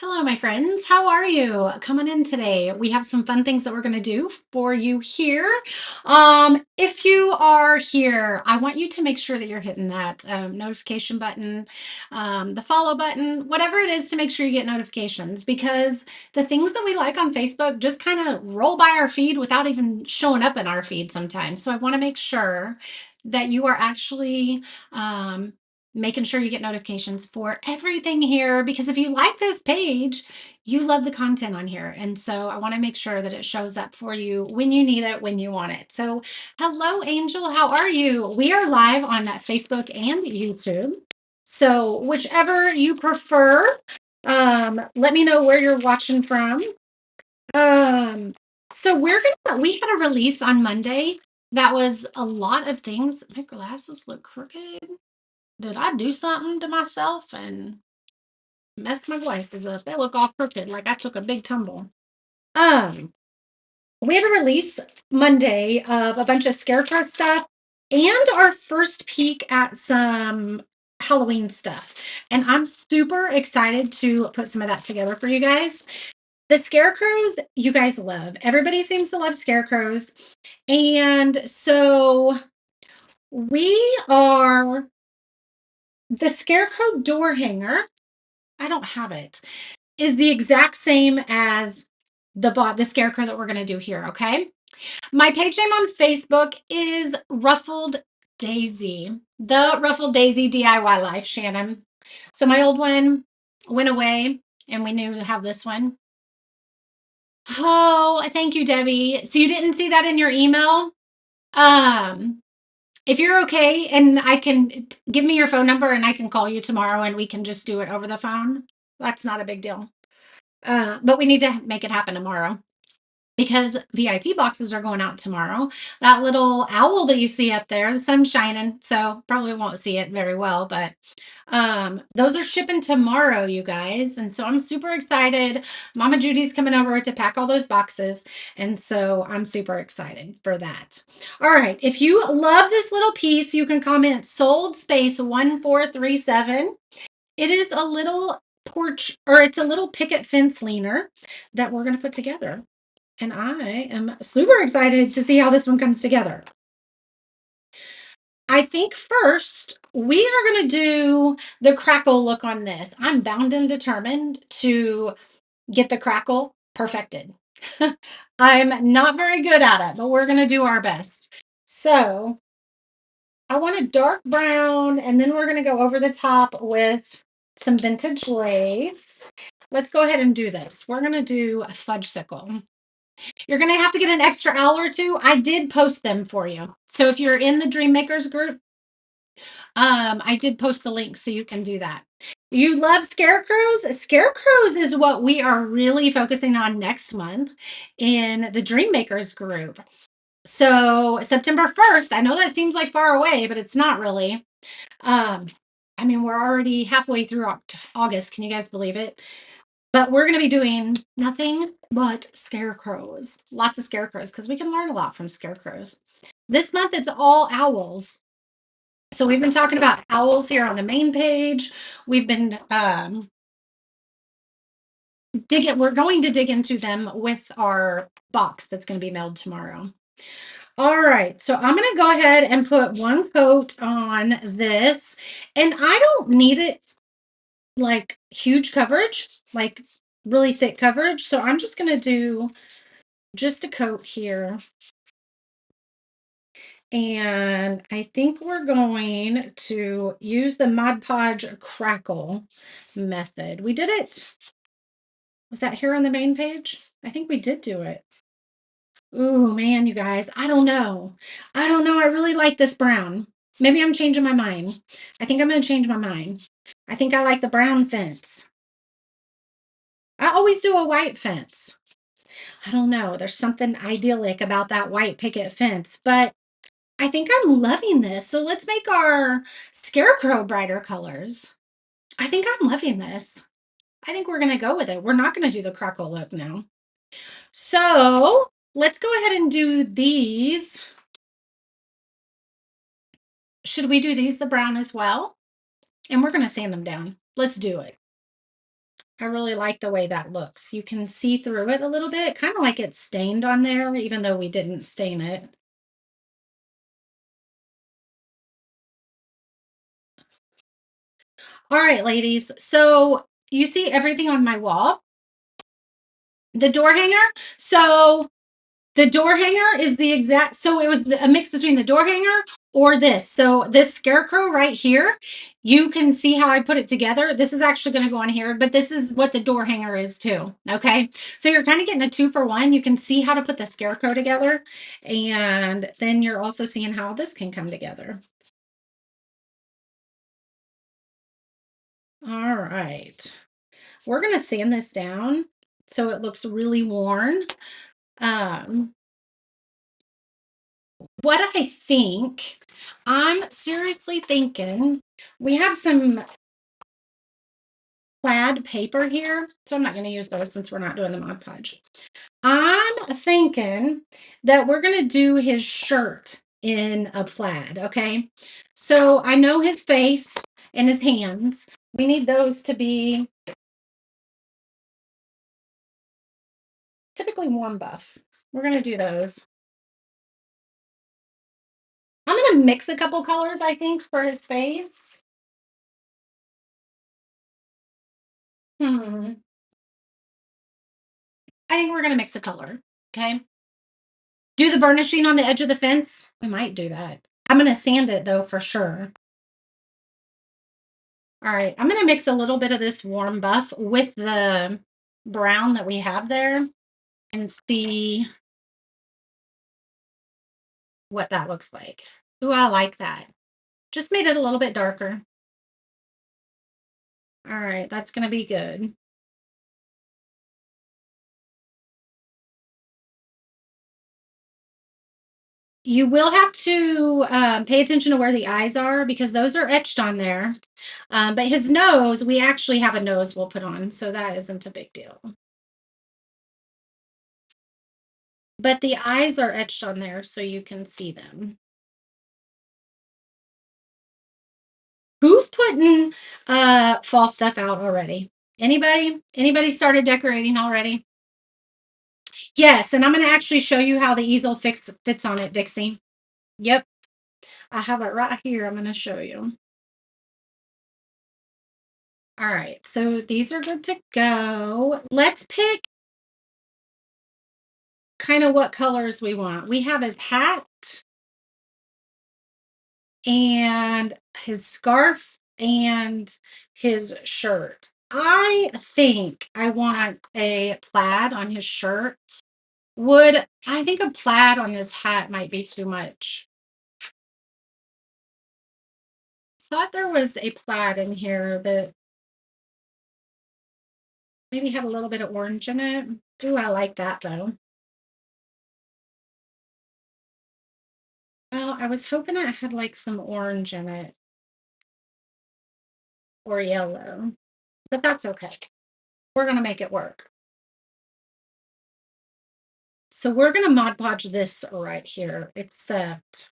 Hello, my friends. How are you? Coming in today. We have some fun things that we're going to do for you here. If you are here, I want you to make sure that you're hitting that notification button, the follow button, whatever it is to make sure you get notifications because the things that we like on Facebook just kind of roll by our feed without even showing up in our feed sometimes. So I want to make sure that you are actually um, making sure you get notifications for everything here because if you like this page, you love the content on here. And so I want to make sure that it shows up for you when you need it, when you want it. So, hello, Angel. How are you? We are live on Facebook and YouTube. So, whichever you prefer, let me know where you're watching from. Um, we had a release on Monday that was a lot of things. My glasses look crooked. Did I do something to myself and mess my glasses up? They look all crooked, like I took a big tumble. Um, we had a release Monday of a bunch of scarecrow stuff and our first peek at some Halloween stuff. And I'm super excited to put some of that together for you guys. The scarecrows, you guys love. Everybody seems to love scarecrows. And so we are the scarecrow door hanger. I don't have it. Is the exact same as the scarecrow that we're going to do here, okay? My page name on Facebook is Ruffled Daisy. The Ruffled Daisy DIY Life, Shannon. So my old one went away and we knew to have this one. Oh, thank you, Debbie. So you didn't see that in your email? Um, if you're okay and I can give me your phone number and I can call you tomorrow and we can just do it over the phone. That's not a big deal. But we need to make it happen tomorrow because VIP boxes are going out tomorrow. That little owl that you see up there, the sun's shining, so probably won't see it very well, but those are shipping tomorrow, you guys. And so I'm super excited. Mama Judy's coming over to pack all those boxes. And so I'm super excited for that. All right. If you love this little piece, you can comment sold space 1437. It is a little porch or it's a little picket fence leaner that we're going to put together. And I am super excited to see how this one comes together. I think first we are going to do the crackle look on this. I'm bound and determined to get the crackle perfected. I'm not very good at it, but we're going to do our best. So I want a dark brown, and then we're going to go over the top with some vintage lace. Let's go ahead and do this. We're going to do a fudge sickle. You're going to have to get an extra owl or two. I did post them for you. So if you're in the Dream Makers group, I did post the link so you can do that. You love scarecrows? Scarecrows is what we are really focusing on next month in the Dream Makers group. So September 1st, I know that seems like far away, but it's not really. Um, I mean, we're already halfway through August. Can you guys believe it? But we're going to be doing nothing but scarecrows. Lots of scarecrows because we can learn a lot from scarecrows. This month it's all owls. So we've been talking about owls here on the main page. We've been we're going to dig into them with our box that's going to be mailed tomorrow. All right, so I'm going to go ahead and put one coat on this, and I don't need it like huge coverage, like really thick coverage. So I'm just going to do just a coat here. And I think we're going to use the Mod Podge crackle method. We did it. Was that here on the main page? I think we did do it. Ooh, man, you guys, I don't know. I don't know. I really like this brown. Maybe I'm changing my mind. I think I'm going to change my mind. I think I like the brown fence. I always do a white fence. I don't know. There's something idyllic about that white picket fence, but I think I'm loving this. So let's make our scarecrow brighter colors. I think I'm loving this. I think we're going to go with it. We're not going to do the crackle look now. So let's go ahead and do these. Should we do these the brown as well? And we're going to sand them down. Let's do it. I really like the way that looks. You can see through it a little bit, kind of like it's stained on there, even though we didn't stain it. All right, ladies. So you see everything on my wall, the door hanger. So the door hanger is the exact, so it was a mix between the door hanger or this. So this scarecrow right here, you can see how I put it together. This is actually going to go on here, but this is what the door hanger is too. Okay. So you're kind of getting a 2-for-1. You can see how to put the scarecrow together. And then you're also seeing how this can come together. All right. We're going to sand this down so it looks really worn. Um, what I think, I'm seriously thinking we have some plaid paper here, so I'm not going to use those since we're not doing the Mod Podge. I'm thinking that we're going to do his shirt in a plaid, okay? So I know his face and his hands. We need those to be typically warm buff. We're going to do those. I'm going to mix a couple colors, I think, for his face. Hmm. I think we're going to mix a color, okay? Do the burnishing on the edge of the fence? We might do that. I'm gonna sand it though for sure. All right, I'm gonna mix a little bit of this warm buff with the brown that we have there and see what that looks like. Ooh, I like that. Just made it a little bit darker. All right, that's gonna be good. You will have to pay attention to where the eyes are because those are etched on there. But his nose, we actually have a nose we'll put on, so that isn't a big deal. But the eyes are etched on there so you can see them. Who's putting fall stuff out already? Anybody? Anybody started decorating already? Yes, and I'm going to actually show you how the easel fits on it, Dixie. Yep, I have it right here. I'm going to show you. All right, so these are good to go. Let's pick kind of what colors we want. We have his hat and his scarf and his shirt. I think I want a plaid on his shirt. I think a plaid on his hat might be too much. Thought there was a plaid in here that maybe had a little bit of orange in it. Ooh, I like that though. Well, I was hoping it had like some orange in it or yellow, but that's okay. We're going to make it work. So we're going to Mod Podge this right here, except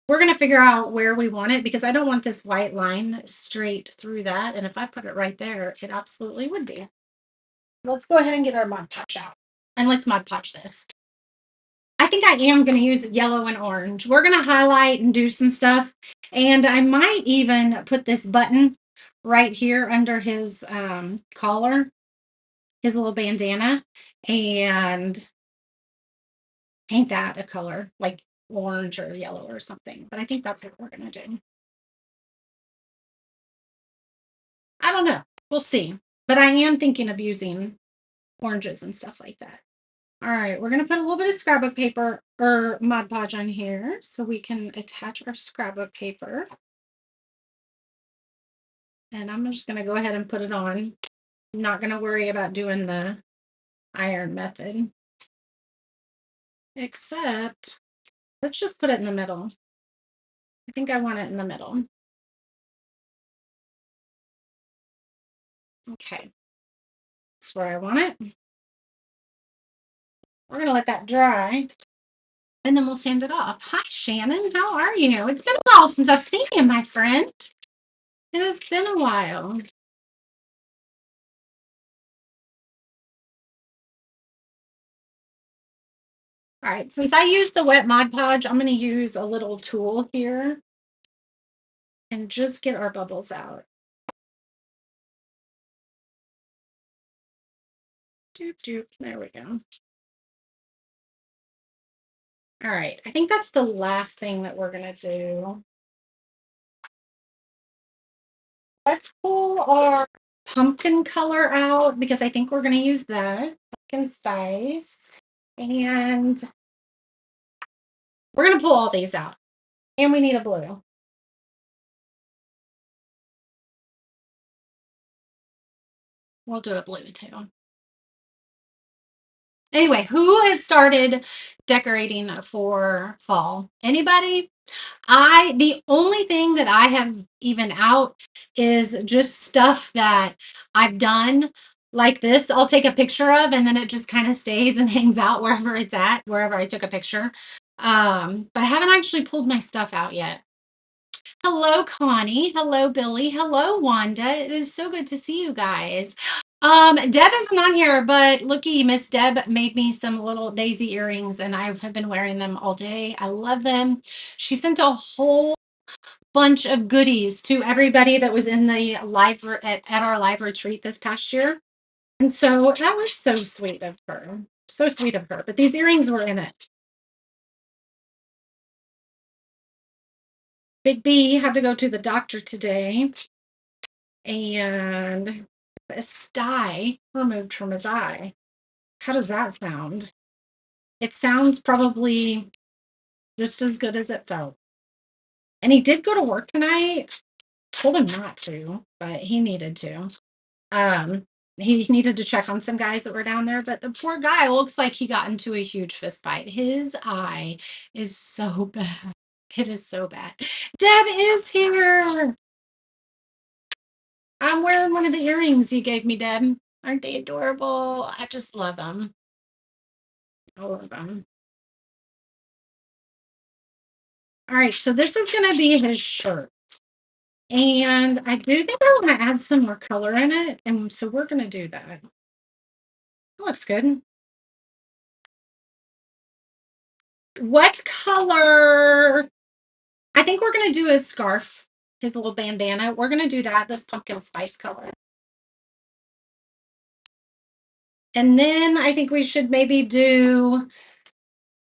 we're going to figure out where we want it because I don't want this white line straight through that. And if I put it right there, it absolutely would be. Let's go ahead and get our Mod Podge out and let's Mod Podge this. I think I am going to use yellow and orange. We're going to highlight and do some stuff. And I might even put this button right here under his collar, his little bandana, and paint that a color like orange or yellow or something. But I think that's what we're going to do. I don't know. We'll see. But I am thinking of using oranges and stuff like that. All right, we're going to put a little bit of scrapbook paper or Mod Podge on here so we can attach our scrapbook paper. And I'm just going to go ahead and put it on. I'm not going to worry about doing the iron method. Except, let's just put it in the middle. I think I want it in the middle. Okay. That's where I want it. We're going to let that dry. And then we'll sand it off. Hi, Shannon. How are you? It's been a while since I've seen you, my friend. It has been a while. All right, since I used the wet Mod Podge, I'm going to use a little tool here and just get our bubbles out. Doop, doop. There we go. All right, I think that's the last thing that we're going to do. Let's pull our pumpkin color out because I think we're going to use that. Pumpkin spice. And we're going to pull all these out. And we need a blue. We'll do a blue too. Anyway, who has started decorating for fall? Anybody? The only thing that I have even out is just stuff that I've done like this. I'll take a picture of and then it just kind of stays and hangs out wherever it's at, wherever I took a picture. But I haven't actually pulled my stuff out yet. Hello, Connie. Hello, Billy. Hello, Wanda. It is so good to see you guys. Deb isn't on here, but looky, Miss Deb made me some little daisy earrings and I have been wearing them all day. I love them. She sent a whole bunch of goodies to everybody that was in the at our live retreat this past year. And so that was so sweet of her. So sweet of her. But these earrings were in it. Big B had to go to the doctor today and a sty removed from his eye. How does that sound? It sounds probably just as good as it felt. And he did go to work tonight. Told him not to, but he needed to. He needed to check on some guys that were down there, but the poor guy looks like he got into a huge fist fight. His eye is so bad. It is so bad. Deb is here. I'm wearing one of the earrings you gave me, Deb. Aren't they adorable? I just love them. I love them. All right, so this is going to be his shirt. And I do think I want to add some more color in it. And so we're going to do that. It looks good. What color? I think we're going to do his scarf, his little bandana. We're going to do that, this pumpkin spice color. And then I think we should maybe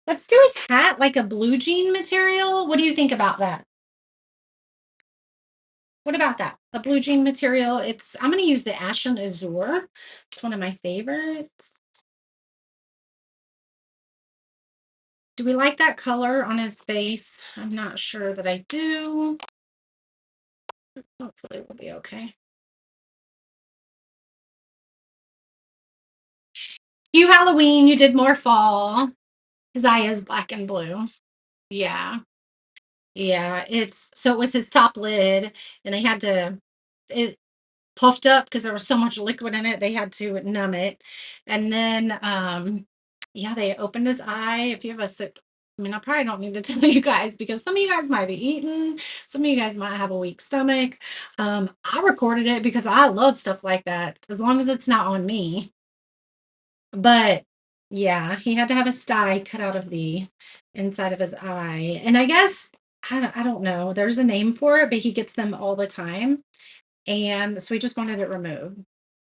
let's do his hat like a blue jean material. What do you think about that? What about that? A blue jean material. I'm going to use the Ashen Azure. It's one of my favorites. Do we like that color on his face? I'm not sure that I do. Hopefully we'll be okay. You Halloween, you did more fall. His eye is black and blue. Yeah. Yeah. It was his top lid and it puffed up because there was so much liquid in it. They had to numb it. And then, yeah, they opened his eye. If you have a sick, I mean, I probably don't need to tell you guys because some of you guys might be eating, some of you guys might have a weak stomach. I recorded it because I love stuff like that, as long as it's not on me. But yeah, he had to have a sty cut out of the inside of his eye. And I guess, I don't know, there's a name for it, but he gets them all the time. And so we just wanted it removed.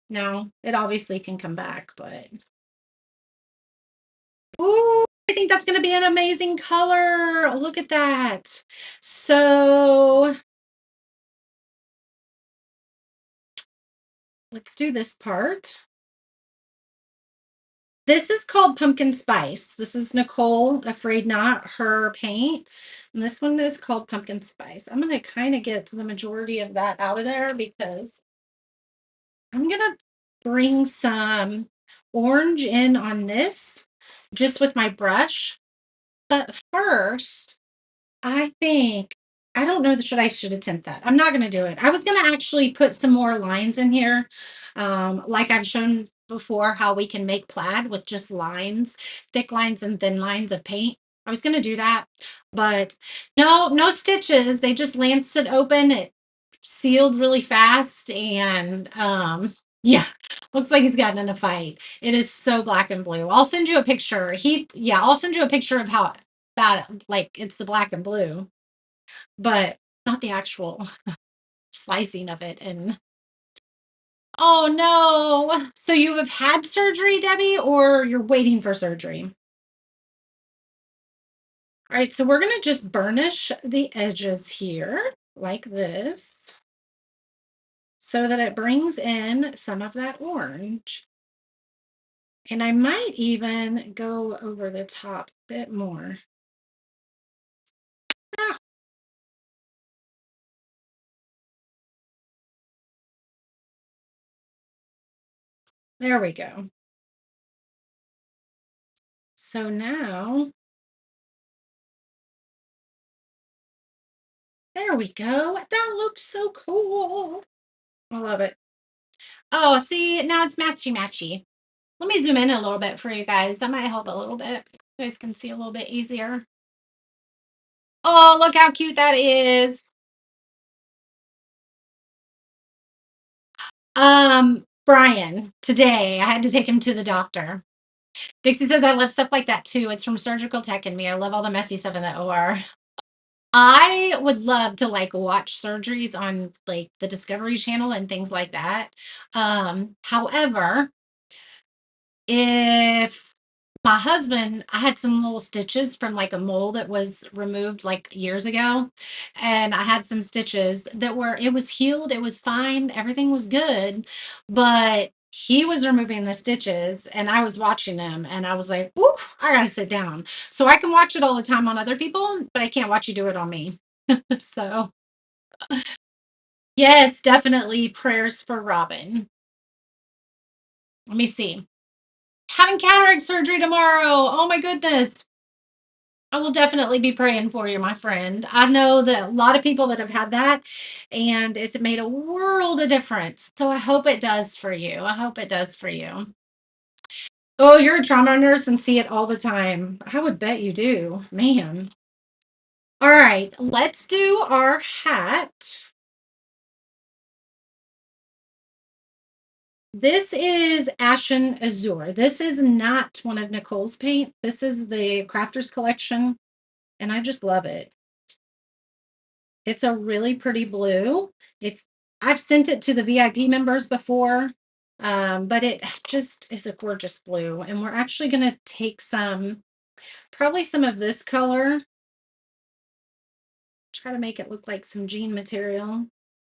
Now, it obviously can come back, but ooh, I think that's going to be an amazing color. Look at that. So let's do this part. This is called Pumpkin Spice. This is Nicole Afraid Not, her paint. And this one is called Pumpkin Spice. I'm going to kind of get to the majority of that out of there because I'm going to bring some orange in on this just with my brush. But first, I don't know that I should attempt that. I'm not going to do it. I was going to actually put some more lines in here. Like I've shown before how we can make plaid with just lines, thick lines and thin lines of paint. I was going to do that, but no stitches. They just lanced it open. It sealed really fast and yeah, Looks like he's gotten in a fight. It is so black and blue. I'll send you a picture. Yeah, I'll send you a picture of how bad, like, it's the black and blue, but not the actual slicing of it. And oh no. So you have had surgery, Debbie, or you're waiting for surgery? All right, so we're going to just burnish the edges here like this so that it brings in some of that orange. And I might even go over the top a bit more. Ah, there we go. So now, there we go. That looks so cool. I love it. Oh, see, now it's matchy matchy. Let me zoom in a little bit for you guys. That might help a little bit. You guys can see a little bit easier. Oh, look how cute that is. Brian, today I had to take him to the doctor. Dixie says I love stuff like that too. It's from surgical tech in me. I love all the messy stuff in the OR. I would love to like watch surgeries on like the Discovery Channel and things like that. However, if my husband, I had some little stitches from like a mole that was removed like years ago, and I had some stitches that were, it was healed, it was fine, everything was good, but he was removing the stitches and I was watching them and I was like, "Ooh, I gotta sit down." So I can watch it all the time on other people, but I can't watch you do it on me. So, yes, definitely prayers for Robin. Let me see. Having cataract surgery tomorrow. Oh my goodness. I will definitely be praying for you, my friend. I know that a lot of people that have had that, and it's made a world of difference. So I hope it does for you. I hope it does for you. Oh, you're a trauma nurse and see it all the time. I would bet you do, man. All right, let's do our hat. This is Ashen Azure. This is not one of Nicole's paint. This is the Crafters Collection, and I just love it. It's a really pretty blue. If I've sent it to the VIP members before, but it just is a gorgeous blue. And we're actually going to take some, probably some of this color, try to make it look like some jean material.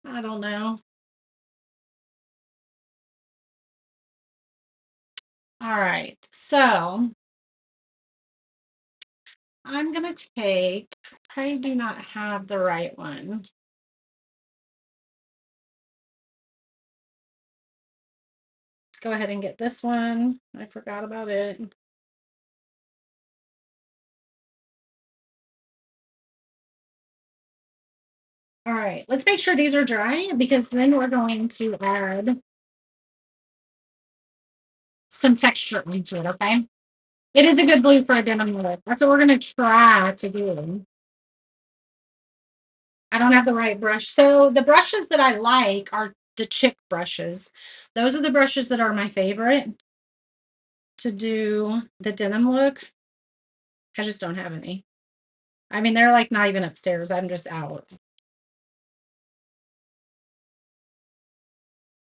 I don't know. All right. So I'm going to take, I do not have the right one. Let's go ahead and get this one. I forgot about it. All right, let's make sure these are dry because then we're going to add some texture into it, okay? It is a good blue for a denim look. That's what we're going to try to do. I don't have the right brush. So the brushes that I like are the chick brushes. Those are the brushes that are my favorite to do the denim look. I just don't have any. I mean, they're like not even upstairs. I'm just out.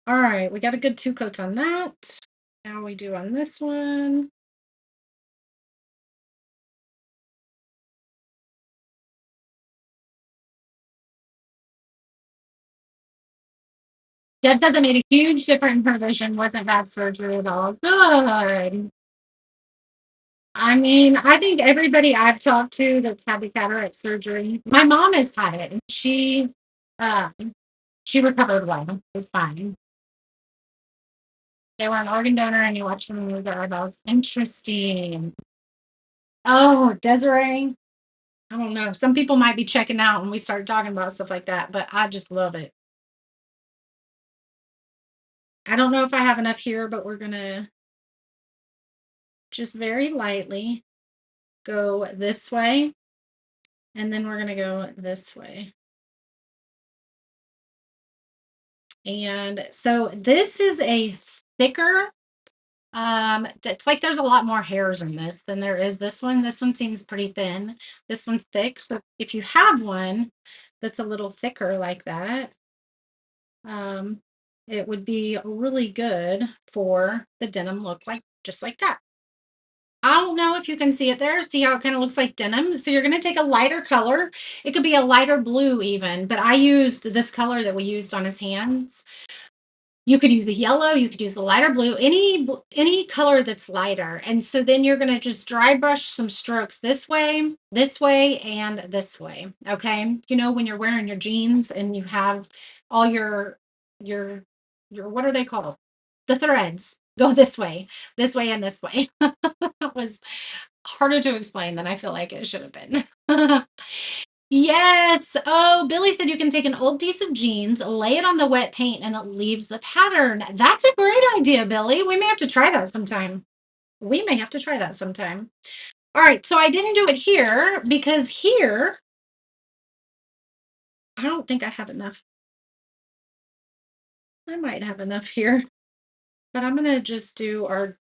All right, we got a good 2 coats on that. Now we do on this one. Deb says it made a huge difference in her vision. Wasn't bad surgery at all. Good. I mean, I think everybody I've talked to that's had the cataract surgery, my mom has had it, and uh, she recovered well. It was fine. They were an organ donor, and you watch them move their eyeballs. Interesting. Oh, Desiree. I don't know. Some people might be checking out when we start talking about stuff like that, but I just love it. I don't know if I have enough here, but we're gonna just very lightly go this way, and then we're gonna go this way. And so this is a thicker. It's like there's a lot more hairs in this than there is this one. This one seems pretty thin. This one's thick. So if you have one that's a little thicker like that, um, it would be really good for the denim look, like just like that. I don't know if you can see it there. See how it kind of looks like denim? So you're going to take a lighter color. It could be a lighter blue even, but I used this color that we used on his hands. You could use a yellow, you could use a lighter blue, any color that's lighter. And so then you're going to just dry brush some strokes this way, and this way. Okay? You know when you're wearing your jeans and you have all your what are they called? The threads. Go this way and this way. That was harder to explain than I feel like it should have been. Yes. Oh, Billy said you can take an old piece of jeans, lay it on the wet paint, and it leaves the pattern. That's a great idea, Billy. We may have to try that sometime. We may have to try that sometime. All right. So I didn't do it here because here, I don't think I have enough. I might have enough here, but I'm going to just do our,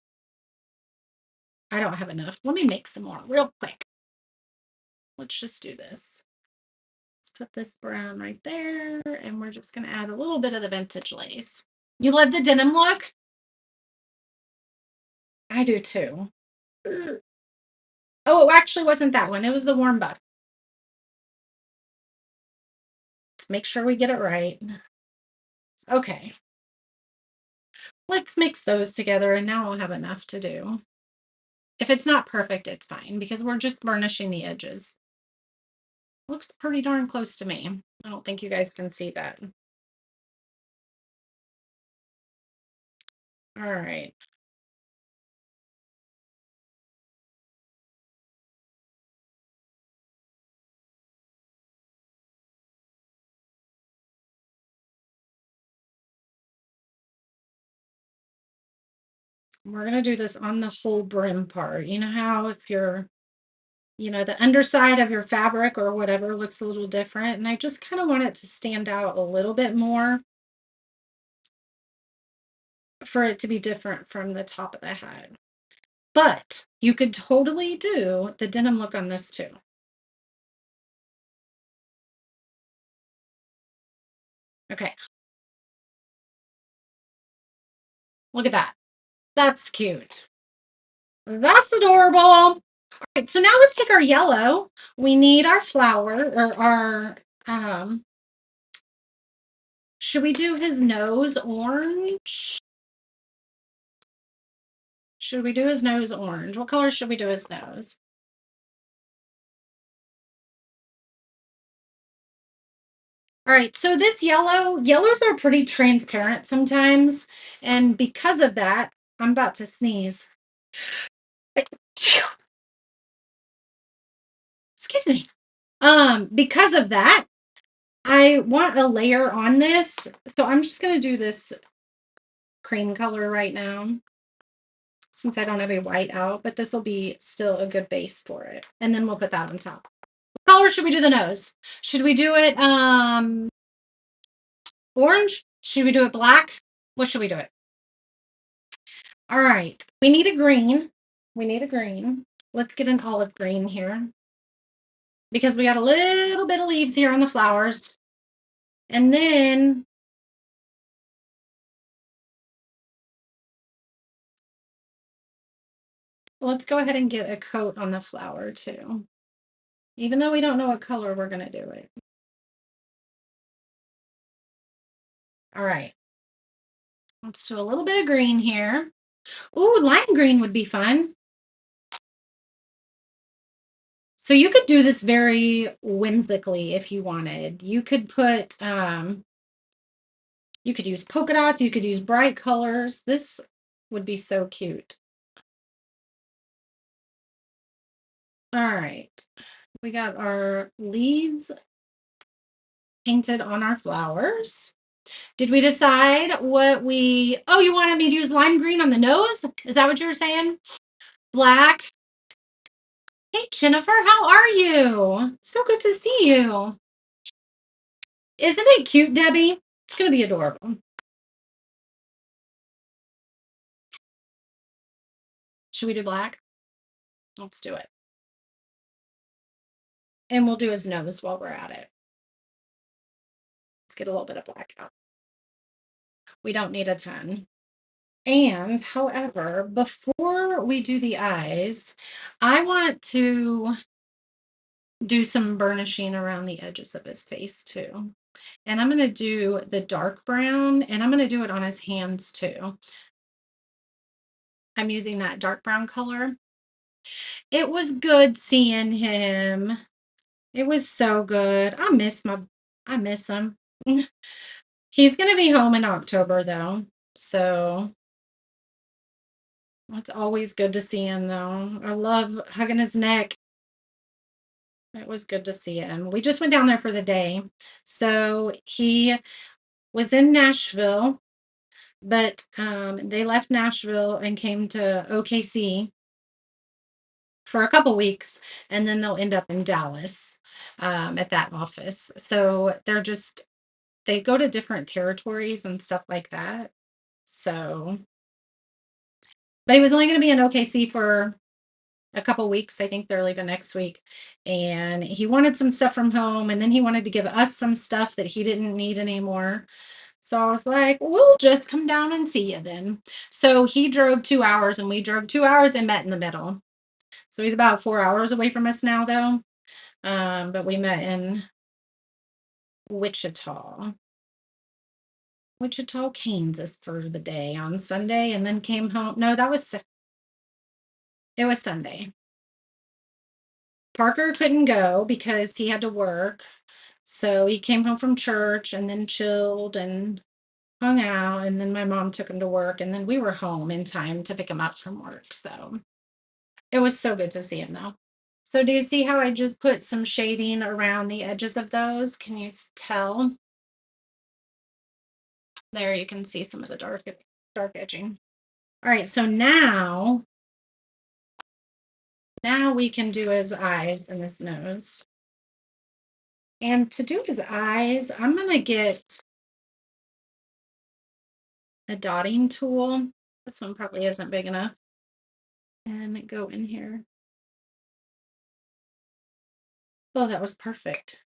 I don't have enough. Let me make some more real quick. Let's just do this. Let's put this brown right there, and we're just going to add a little bit of the vintage lace. You love the denim look? I do too. Oh, it actually wasn't that one. It was the warm buff. Let's make sure we get it right. Okay. Let's mix those together, and now I'll have enough to do. If it's not perfect, it's fine because we're just burnishing the edges. Looks pretty darn close to me. I don't think you guys can see that. All right. We're going to do this on the whole brim part. You know how if you're, the underside of your fabric or whatever looks a little different. And I just kind of want it to stand out a little bit more for it to be different from the top of the head. But you could totally do the denim look on this too. Okay, look at that. That's cute. That's adorable. All right, so now let's take our yellow. We need our flower or our, should we do his nose orange? Should we do his nose orange? What color should we do his nose? All right, so this yellows are pretty transparent sometimes. And because of that, I'm about to sneeze. Excuse me. Because of that, I want a layer on this. So I'm just going to do this cream color right now since I don't have a white out, but this will be still a good base for it. And then we'll put that on top. What color should we do the nose? Should we do it orange? Should we do it black? What should we do it? All right. We need a green. We need a green. Let's get an olive green here because we got a little bit of leaves here on the flowers. And then let's go ahead and get a coat on the flower too. Even though we don't know what color we're going to do it. All right. Let's do a little bit of green here. Ooh, lime green would be fun. So you could do this very whimsically if you wanted. You could put you could use polka dots, you could use bright colors. This would be so cute. All right. We got our leaves painted on our flowers. Did we decide what oh, you wanted me to use lime green on the nose? Is that what you were saying? Black. Hey, Jennifer, how are you? So good to see you. Isn't it cute, Debbie? It's going to be adorable. Should we do black? Let's do it. And we'll do his nose while we're at it. Let's get a little bit of black out. We don't need a ton. And however, before we do the eyes, I want to do some burnishing around the edges of his face too. And I'm going to do the dark brown and I'm going to do it on his hands too. I'm using that dark brown color. It was good seeing him. It was so good. I miss him. He's going to be home in October though. So it's always good to see him though. I love hugging his neck. It was good to see him. We just went down there for the day. So he was in Nashville, but they left Nashville and came to OKC for a couple weeks, and then they'll end up in Dallas at that office. So they go to different territories and stuff like that. So, but he was only going to be in OKC for a couple weeks. I think they're leaving next week. And he wanted some stuff from home, and then he wanted to give us some stuff that he didn't need anymore. So I was like, we'll just come down and see you then. So he drove 2 hours and we drove 2 hours and met in the middle. So he's about 4 hours away from us now, though. But we met in Wichita, Wichita, Kansas for the day on Sunday and then came home. No, it was Sunday. Parker couldn't go because he had to work. So he came home from church and then chilled and hung out. And then my mom took him to work. And then we were home in time to pick him up from work. So it was so good to see him, though. So do you see how I just put some shading around the edges of those? Can you tell? There you can see some of the dark edging. All right, so now we can do his eyes and his nose. And to do his eyes, I'm going to get a dotting tool. This one probably isn't big enough. And go in here. Oh, that was perfect.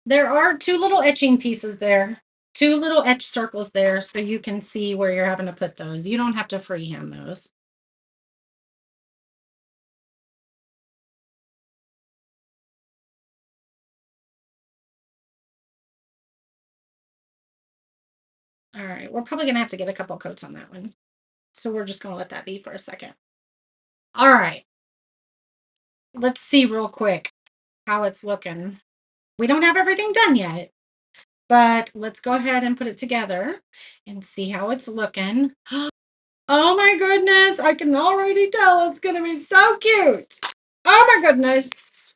There are two little etching pieces there, two little etch circles there, so you can see where you're having to put those. You don't have to freehand those. All right, we're probably going to have to get a couple coats on that one. So we're just going to let that be for a second. All right. Let's see real quick how it's looking. We don't have everything done yet, but let's go ahead and put it together and see how it's looking. Oh my goodness, I can already tell it's going to be so cute. Oh my goodness.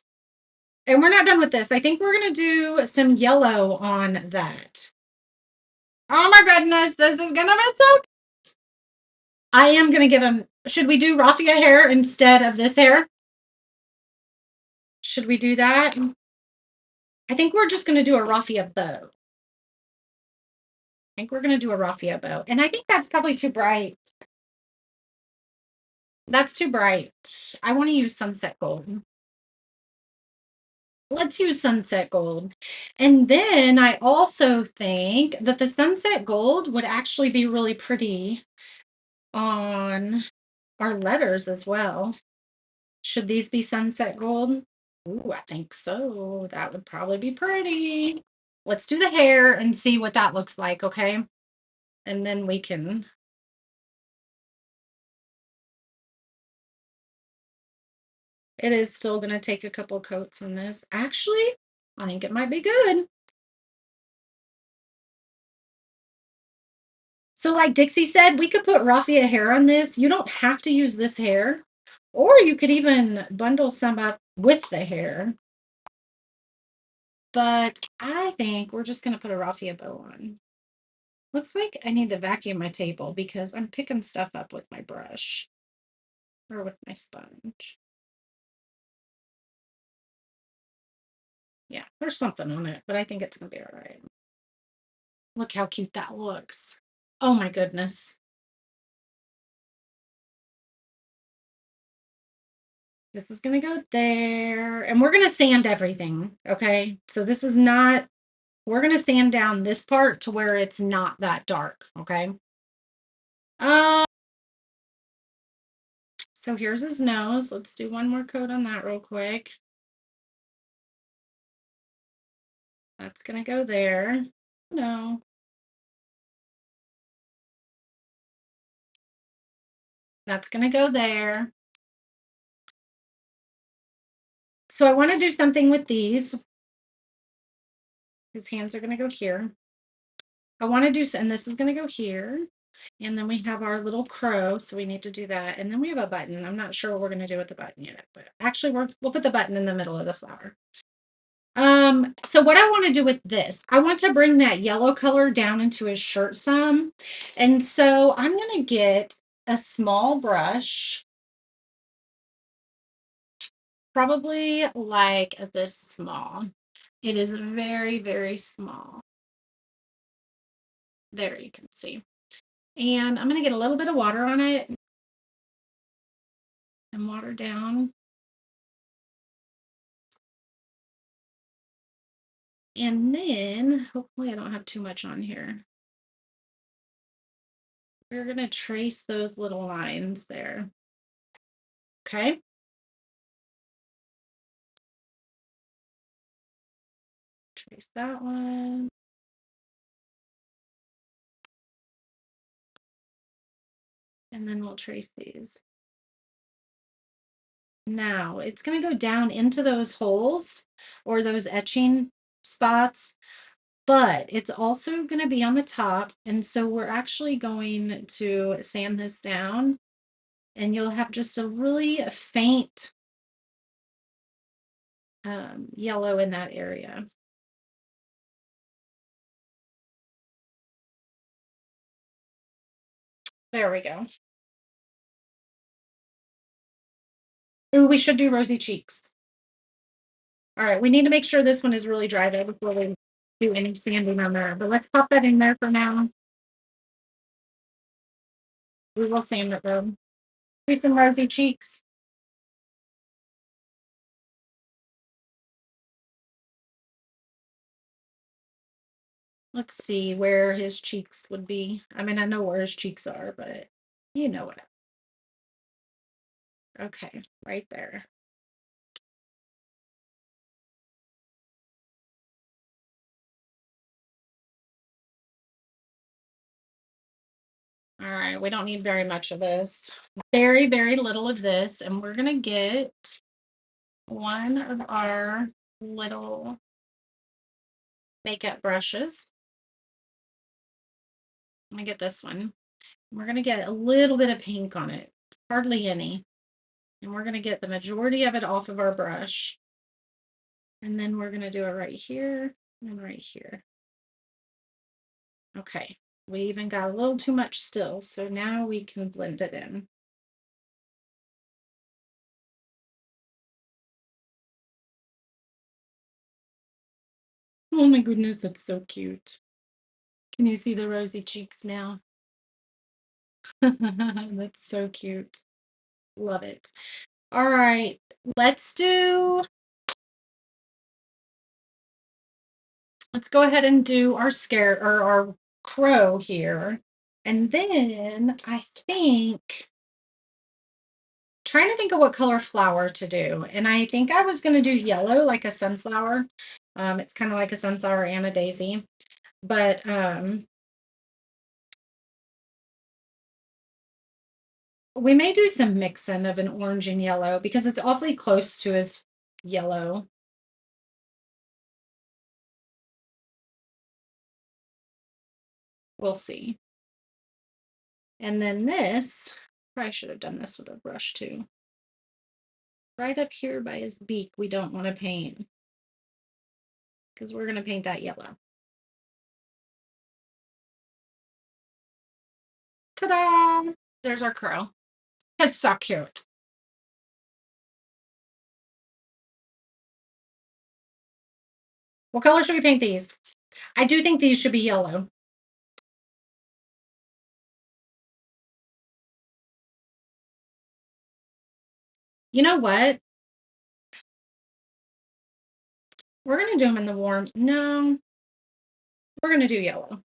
And we're not done with this. I think we're going to do some yellow on that. Oh my goodness, this is going to be so cute. I am going to give him, should we do raffia hair instead of this hair? Should we do that? I think we're just going to do a raffia bow. I think we're going to do a raffia bow. And I think that's probably too bright. That's too bright. I want to use sunset gold. Let's use sunset gold. And then I also think that the sunset gold would actually be really pretty on our letters as well. Should these be sunset gold? Ooh, I think so. That would probably be pretty. Let's do the hair and see what that looks like, okay? And then we can. It is still going to take a couple coats on this. Actually, I think it might be good. So, like Dixie said, we could put raffia hair on this. You don't have to use this hair, or you could even bundle some up with the hair. But I think we're just going to put a raffia bow on. Looks like I need to vacuum my table because I'm picking stuff up with my brush or with my sponge. Yeah, there's something on it, but I think it's going to be all right. Look how cute that looks. Oh my goodness. This is gonna go there, and we're gonna sand everything, okay? So this is not we're gonna sand down this part to where it's not that dark, okay? Um, so here's his nose. Let's do one more coat on that real quick. That's gonna go there. No, that's gonna go there. So I wanna do something with these. His hands are gonna go here. I wanna do and this is gonna go here. And then we have our little crow, so we need to do that. And then we have a button. I'm not sure what we're going to do with the button yet, but actually we'll put the button in the middle of the flower. So what I want to do with this, I want to bring that yellow color down into his shirt some. And so I'm going to get a small brush, probably like this small. It is very, very small. There you can see. And I'm going to get a little bit of water on it and water down. And then hopefully I don't have too much on here. We're going to trace those little lines there. Okay. Trace that one. And then we'll trace these. Now it's going to go down into those holes or those etching spots, but it's also going to be on the top. And so we're actually going to sand this down and you'll have just a really faint yellow in that area. There we go. Ooh, we should do rosy cheeks. All right, we need to make sure this one is really dry though before we do any sanding on there. But let's pop that in there for now. We will sand it though. Do some rosy cheeks. Let's see where his cheeks would be. I mean, I know where his cheeks are, but you know what. Okay, right there. All right, we don't need very much of this. Very, very little of this. And we're going to get one of our little makeup brushes. Let me get this one. We're going to get a little bit of pink on it, hardly any. And we're going to get the majority of it off of our brush. And then we're going to do it right here and right here. Okay, we even got a little too much still, so now we can blend it in. Oh my goodness, that's so cute. Can you see the rosy cheeks now? That's so cute. Love it. All right, let's do let's go ahead and do our scare or our crow here. And then I think trying to think of what color flower to do. And I think I was going to do yellow like a sunflower. It's kind of like a sunflower and a daisy. But we may do some mixing of an orange and yellow because it's awfully close to his yellow. We'll see. And then this, probably should have done this with a brush too. Right up here by his beak, we don't want to paint because we're going to paint that yellow. Ta-da! There's our crow. It's so cute. What color should we paint these? I do think these should be yellow. You know what? We're gonna do them in the warm. No, we're gonna do yellow.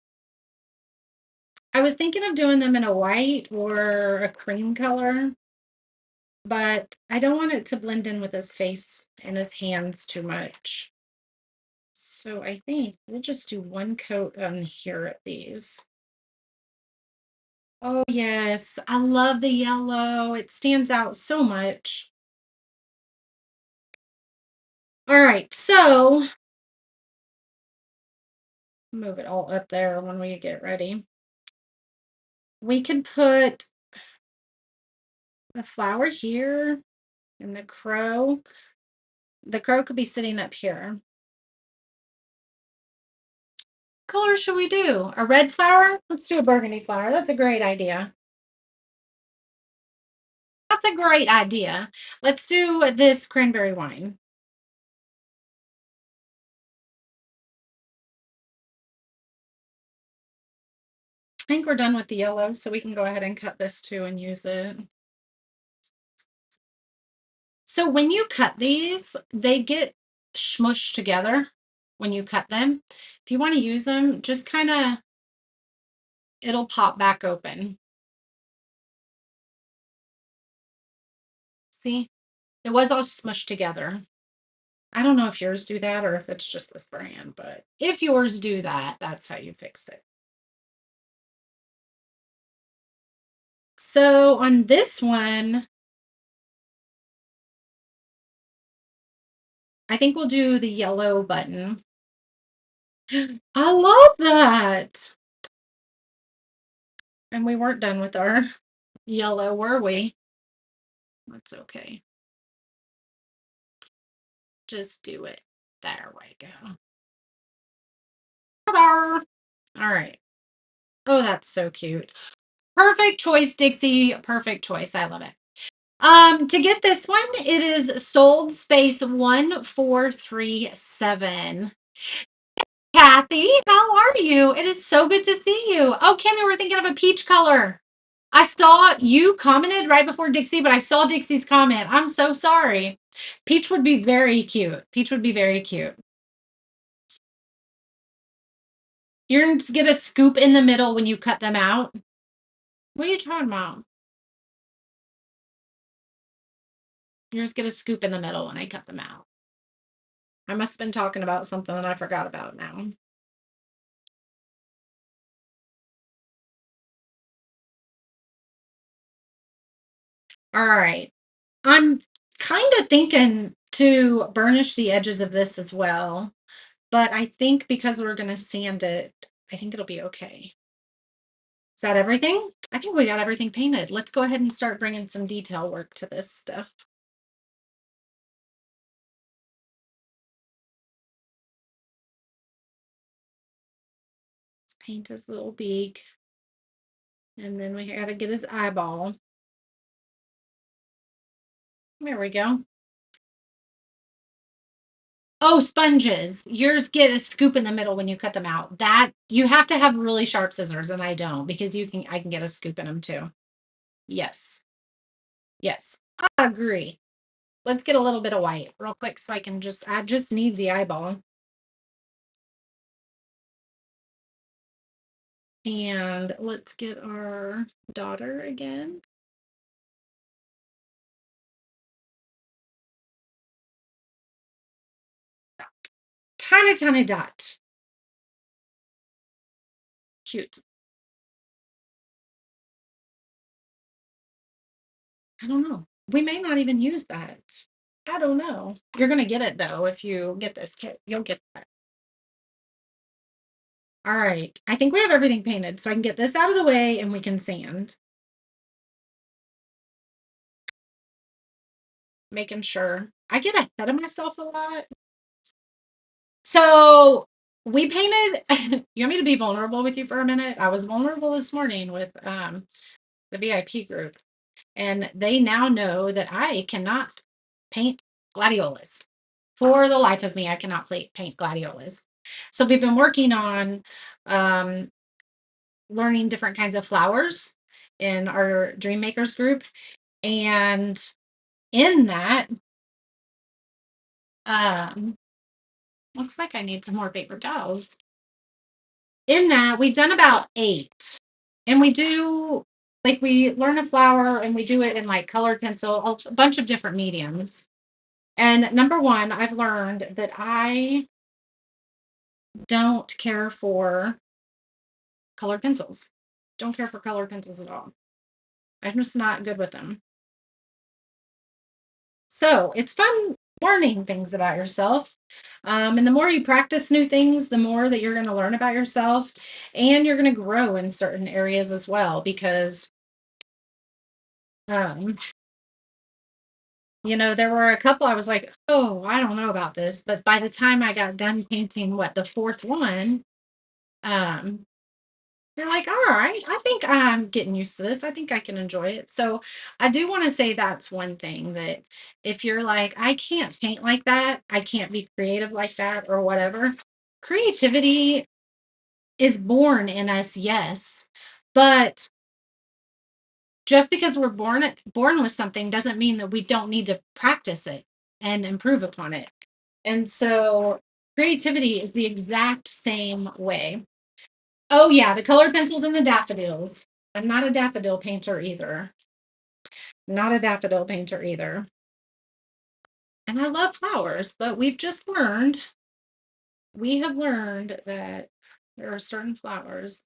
I was thinking of doing them in a white or a cream color, but I don't want it to blend in with his face and his hands too much. So I think we'll just do one coat on here at these. Oh, yes. I love the yellow. It stands out so much. All right. So move it all up there when we get ready. We could put the flower here and the crow. The crow could be sitting up here. Color should we do? A red flower? Let's do a burgundy flower. That's a great idea. That's a great idea. Let's do this cranberry wine. I think we're done with the yellow, so we can go ahead and cut this too and use it. So when you cut these, they get smushed together when you cut them. If you want to use them, just kind of, it'll pop back open. See, it was all smushed together. I don't know if yours do that or if it's just this brand, but if yours do that, that's how you fix it. So on this one, I think we'll do the yellow button. I love that. And we weren't done with our yellow, were we? That's okay. Just do it. There we go. Ta-da! All right. Oh, that's so cute. Perfect choice, Dixie. Perfect choice. I love it. To get this one, it is sold space 1437. Kathy, how are you? It is so good to see you. Oh, Kimmy, we're thinking of a peach color. I saw you commented right before Dixie, but I saw Dixie's comment. I'm so sorry. Peach would be very cute. Peach would be very cute. You're going to get a scoop in the middle when you cut them out. What are you talking about? You're just get a scoop in the middle when I cut them out. I must have been talking about something that I forgot about now. All right. I'm kind of thinking to burnish the edges of this as well, but I think because we're going to sand it, I think it'll be okay. Is that everything? I think we got everything painted. Let's go ahead and start bringing some detail work to this stuff. Let's paint his little beak. And then we got to get his eyeball. There we go. Oh, sponges. Yours get a scoop in the middle when you cut them out. That you have to have really sharp scissors, and I don't because I can get a scoop in them too. Yes. Yes. I agree. Let's get a little bit of white real quick so I just need the eyeball. And let's get our daughter again. Tiny, tiny dot. Cute. I don't know. We may not even use that. I don't know. You're gonna get it though if you get this kit. You'll get that. All right. I think we have everything painted, so I can get this out of the way and we can sand. Making sure. I get ahead of myself a lot. So we painted. You want me to be vulnerable with you for a minute? I was vulnerable this morning with the VIP group, and they now know that I cannot paint gladiolas. For the life of me, I cannot paint gladiolas. So we've been working on um, learning different kinds of flowers in our Dream Makers group, and In that, um, looks like I need some more paper towels. In that, we've done about 8. And we do like, we learn a flower and we do it in, like, colored pencil, a bunch of different mediums. And number 1, I've learned that I don't care for colored pencils. Don't care for colored pencils at all. I'm just not good with them. So it's fun learning things about yourself. And the more you practice new things, the more that you're going to learn about yourself. And you're going to grow in certain areas as well. Because, um, there were a couple I was like, oh, I don't know about this. But by the time I got done painting, what, the fourth one, um, they're like, all right, I think I'm getting used to this. I think I can enjoy it. So I do want to say that's one thing that if you're like, I can't paint like that, I can't be creative like that, or whatever, creativity is born in us, yes. But just because we're born with something doesn't mean that we don't need to practice it and improve upon it. And so creativity is the exact same way. Oh, yeah, the colored pencils and the daffodils. I'm not a daffodil painter either. Not a daffodil painter either. And I love flowers, but we have learned that there are certain flowers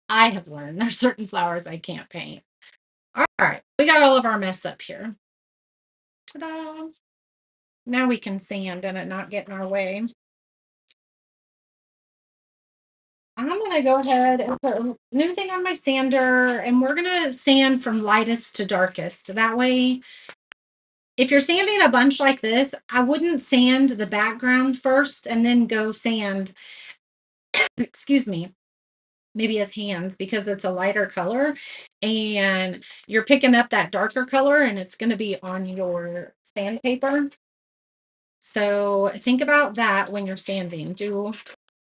I have learned there's certain flowers I can't paint. All right, we got all of our mess up here. Ta-da! Now we can sand and it not get in our way. I'm gonna go ahead and put a new thing on my sander, and we're gonna sand from lightest to darkest. That way, if you're sanding a bunch like this, I wouldn't sand the background first and then go sand, excuse me, maybe as hands because it's a lighter color and you're picking up that darker color and it's going to be on your sandpaper. So think about that when you're sanding.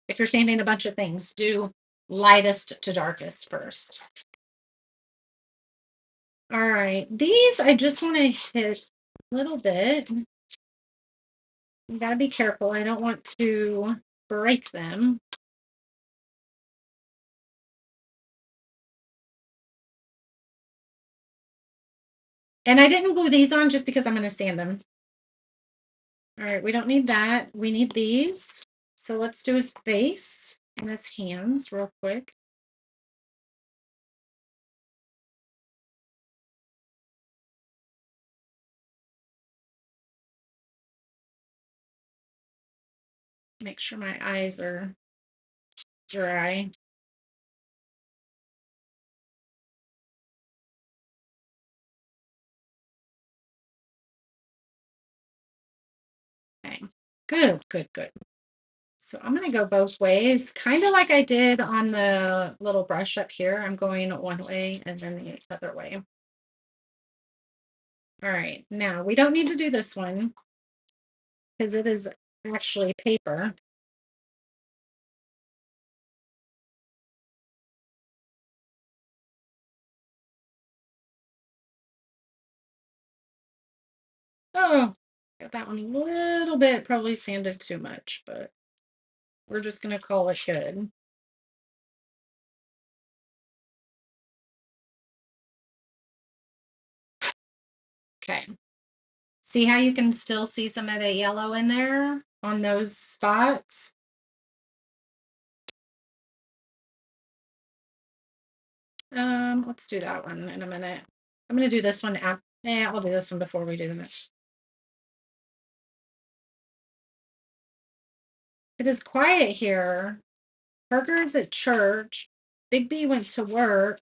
If you're sanding a bunch of things, do lightest to darkest first. All right. These I just want to hit a little bit. You gotta be careful. I don't want to break them. And I didn't glue these on just because I'm gonna sand them. All right, we don't need that. We need these. So let's do his face and his hands real quick. Make sure my eyes are dry. Okay. Good, good, good. So I'm gonna go both ways, kind of like I did on the little brush up here. I'm going one way and then the other way. All right, now we don't need to do this one because it is actually paper. Oh, got that one a little bit probably sanded too much, but we're just gonna call it good. Okay. See how you can still see some of the yellow in there on those spots? Let's do that one in a minute. I'm gonna do this one after. Yeah, I'll do this one before we do the next. It is quiet here. Parker's at church. Big B went to work.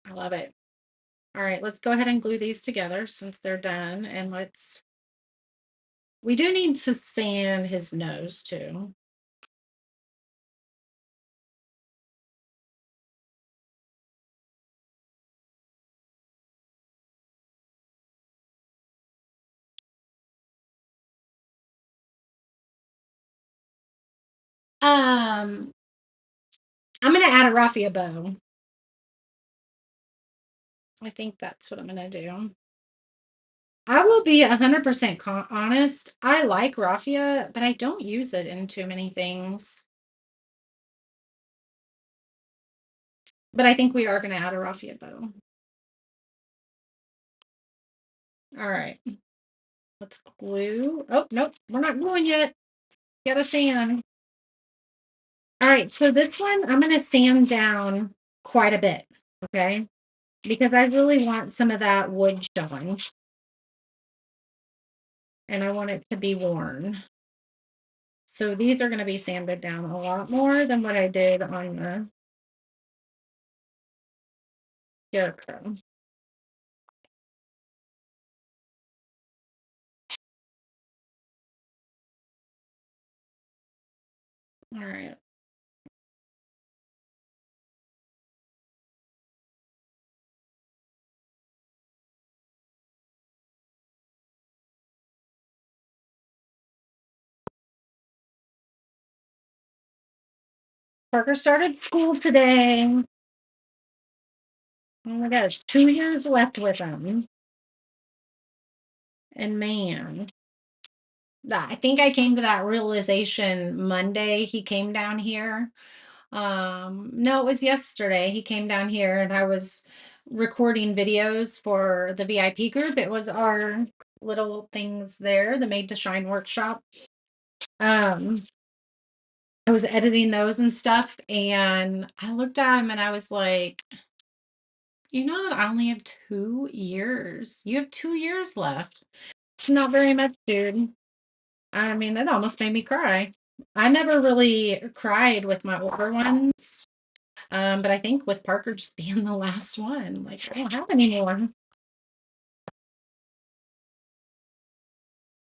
I love it. All right, let's go ahead and glue these together since they're done. And we do need to sand his nose too. I'm gonna add a raffia bow. I think that's what I'm gonna do. I will be 100% honest. I like raffia, but I don't use it in too many things. But I think we are gonna add a raffia bow. All right. Let's glue. Oh, nope, we're not gluing yet. Gotta sand. All right, so this one I'm gonna sand down quite a bit, okay? Because I really want some of that wood showing, and I want it to be worn. So these are gonna be sanded down a lot more than what I did on the scarecrow. All right. Parker started school today. Oh my gosh, 2 years left with him. And man, I think I came to that realization Monday. He came down here. No, it was yesterday. He came down here and I was recording videos for the VIP group. It was our little things there, the Made to Shine workshop. Um, I was editing those and stuff, and I looked at him and I was like, you know that I only have 2 years. You have 2 years left. It's not very much, dude. I mean, it almost made me cry. I never really cried with my older ones. But I think with Parker just being the last one, like I don't have any more.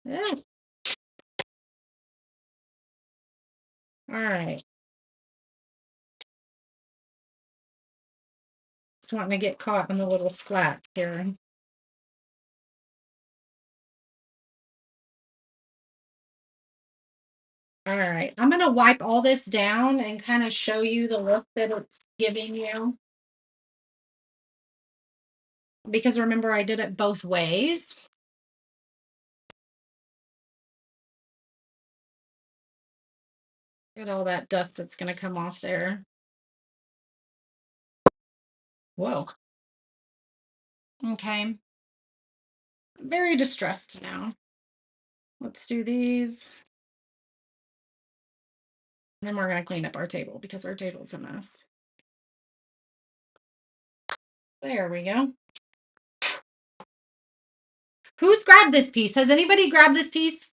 Yeah. All right. Just wanting to get caught in the little slack here. All right. I'm gonna wipe all this down and kind of show you the look that it's giving you. Because remember, I did it both ways. Look at all that dust that's gonna come off there. Whoa. Okay. Very distressed now. Let's do these. And then we're gonna clean up our table because our table's a mess. There we go. Who's grabbed this piece? Has anybody grabbed this piece?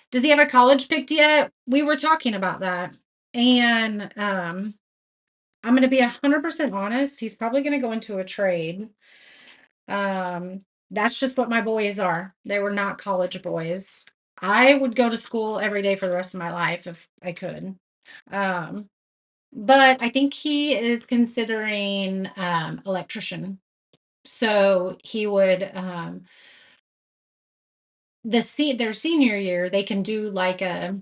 Does he have a college picked yet? We were talking about that. And I'm going to be 100% honest. He's probably going to go into a trade. That's just what my boys are. They were not college boys. I would go to school every day for the rest of my life if I could. Um, but I think he is considering electrician. So he would their senior year, they can do like a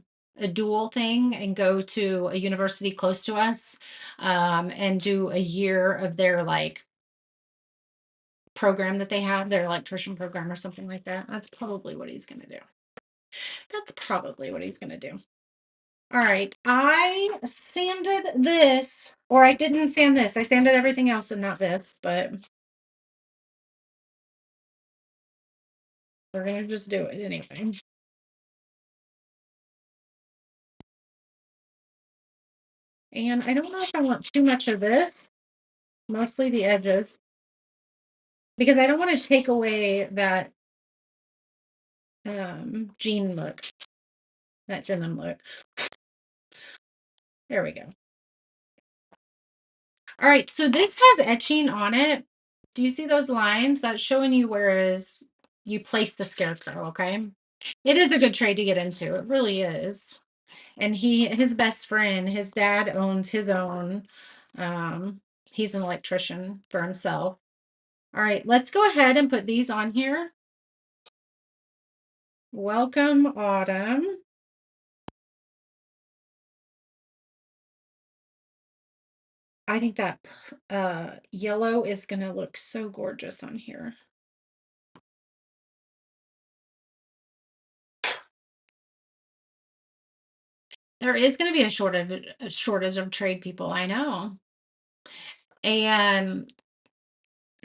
dual thing and go to a university close to us, and do a year of their like program that they have, their electrician program or something like that. That's probably what he's going to do. That's probably what he's going to do. All right. I sanded this, or I didn't sand this. I sanded everything else and not this, but we're going to just do it anyway. And I don't know if I want too much of this, mostly the edges, because I don't want to take away that jean look, that denim look. There we go. All right, so this has etching on it. Do you see those lines? That's showing you where is you place the scarecrow, okay? It is a good trade to get into. It really is. And his best friend, his dad owns his own. He's an electrician for himself. All right, let's go ahead and put these on here. Welcome, Autumn. I think that yellow is gonna look so gorgeous on here. There is gonna be a shortage of trade people, I know. And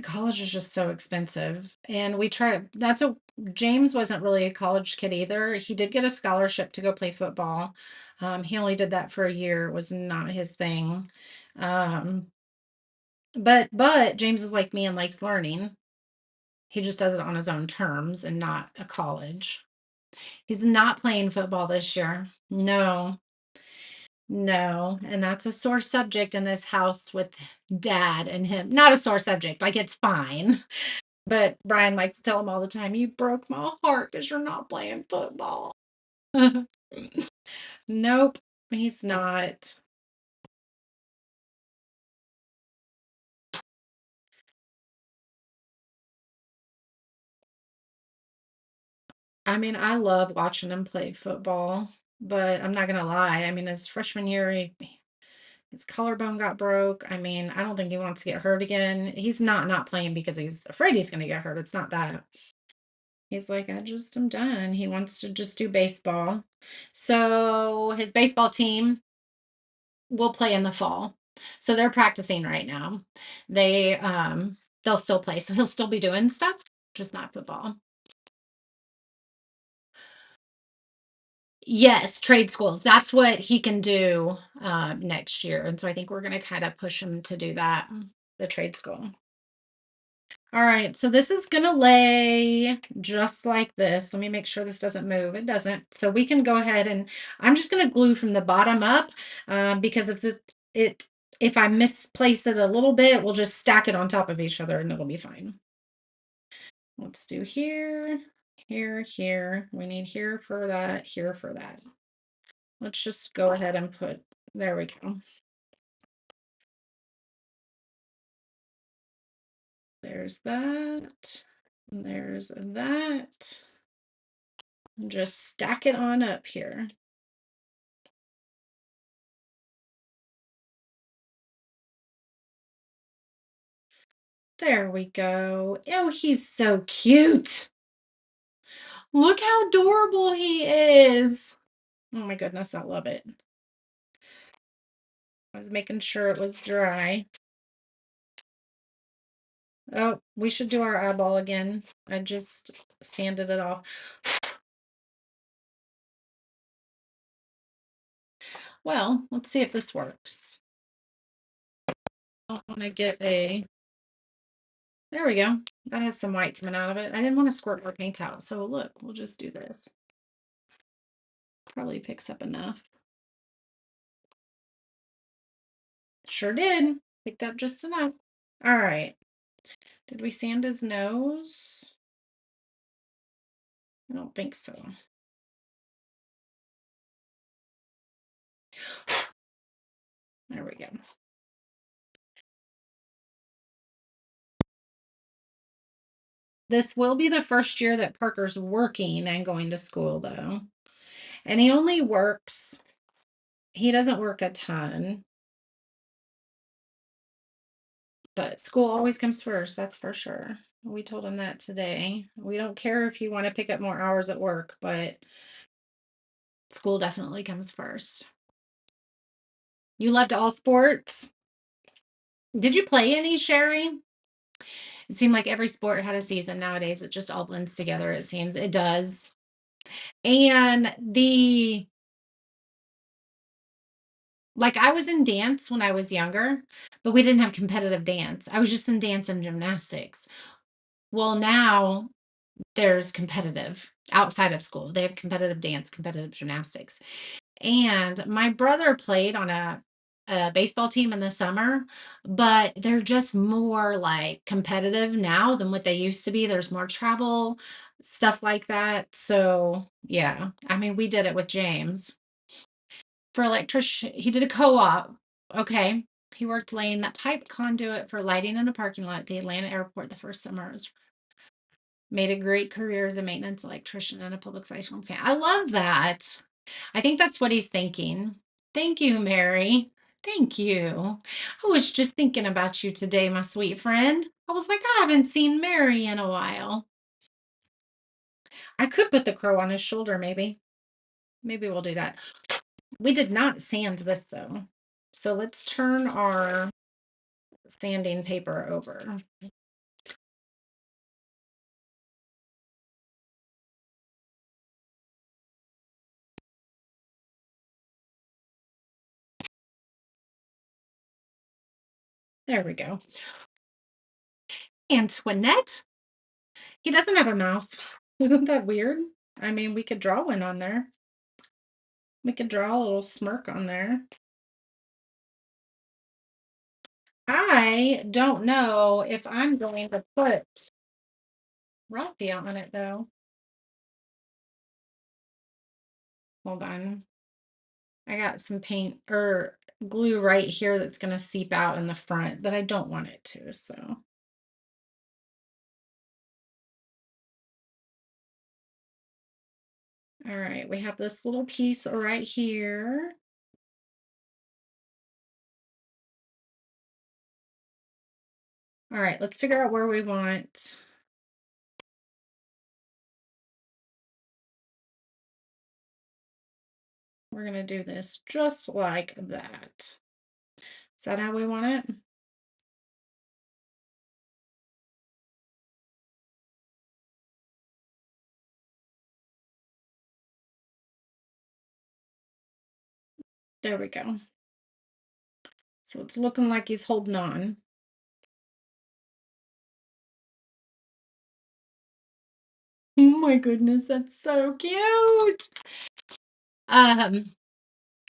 college is just so expensive. And we try that's a James wasn't really a college kid either. He did get a scholarship to go play football. He only did that for a year. It was not his thing. Um, but James is like me and likes learning. He just does it on his own terms and not a college. He's not playing football this year. No, no. And that's a sore subject in this house with dad and him. Not a sore subject, like it's fine. But Brian likes to tell him all the time, "You broke my heart because 'cause you're not playing football." Nope, he's not. I mean, I love watching him play football, but I'm not gonna lie, I mean, his freshman year, his collarbone got broke. I mean, I don't think he wants to get hurt again. He's not playing because he's afraid he's gonna get hurt, it's not that. He's like, "I just am done." He wants to just do baseball. So, his baseball team will play in the fall. So they're practicing right now. They'll still play. So he'll still be doing stuff, just not football. Yes, trade schools. That's what he can do next year. And so I think we're going to kind of push him to do that, the trade school. All right, so this is gonna lay just like this. Let me make sure this doesn't move. It doesn't. So we can go ahead and I'm just gonna glue from the bottom up because it if I misplace it a little bit, we'll just stack it on top of each other and it'll be fine. Let's do here, here, here. We need here for that, here for that. Let's just go ahead and put, there we go. There's that. And there's that. And just stack it on up here. There we go. Oh, he's so cute. Look how adorable he is. Oh my goodness, I love it. I was making sure it was dry. Oh, we should do our eyeball again. I just sanded it off. Well, let's see if this works. I want to get a, there we go. That has some white coming out of it. I didn't want to squirt more paint out. So look, we'll just do this. Probably picks up enough. Sure did. Picked up just enough. All right. Did we sand his nose? I don't think so. There we go. This will be the first year that Parker's working and going to school, though. And he only works, he doesn't work a ton, but school always comes first. That's for sure. We told him that today. We don't care if you want to pick up more hours at work, but school definitely comes first. You loved all sports. Did you play any, Sherry? It seemed like every sport had a season nowadays. It just all blends together, it seems. It does. And like, I was in dance when I was younger, but we didn't have competitive dance. I was just in dance and gymnastics. Well, now there's competitive outside of school. They have competitive dance, competitive gymnastics. And my brother played on a baseball team in the summer, but they're just more like competitive now than what they used to be. There's more travel, stuff like that. So, yeah, I mean, we did it with James. For electrician, he did a co-op. Okay. He worked laying that pipe conduit for lighting in a parking lot at the Atlanta airport the first summer. It was made a great career as a maintenance electrician and a public safety plant. I love that. I think that's what he's thinking. Thank you, Mary. Thank you. I was just thinking about you today, my sweet friend. I was like, I haven't seen Mary in a while. I could put the crow on his shoulder, maybe. Maybe we'll do that. We did not sand this though. So let's turn our sanding paper over. There we go. Antoinette, he doesn't have a mouth. Isn't that weird? I mean, we could draw one on there. We could draw a little smirk on there. I don't know if I'm going to put raffia on it though. Hold on. I got some paint or glue right here that's going to seep out in the front that I don't want it to. So, all right, we have this little piece right here. All right, let's figure out where we want. We're going to do this just like that. Is that how we want it? There we go. So it's looking like he's holding on. Oh my goodness, that's so cute. Um,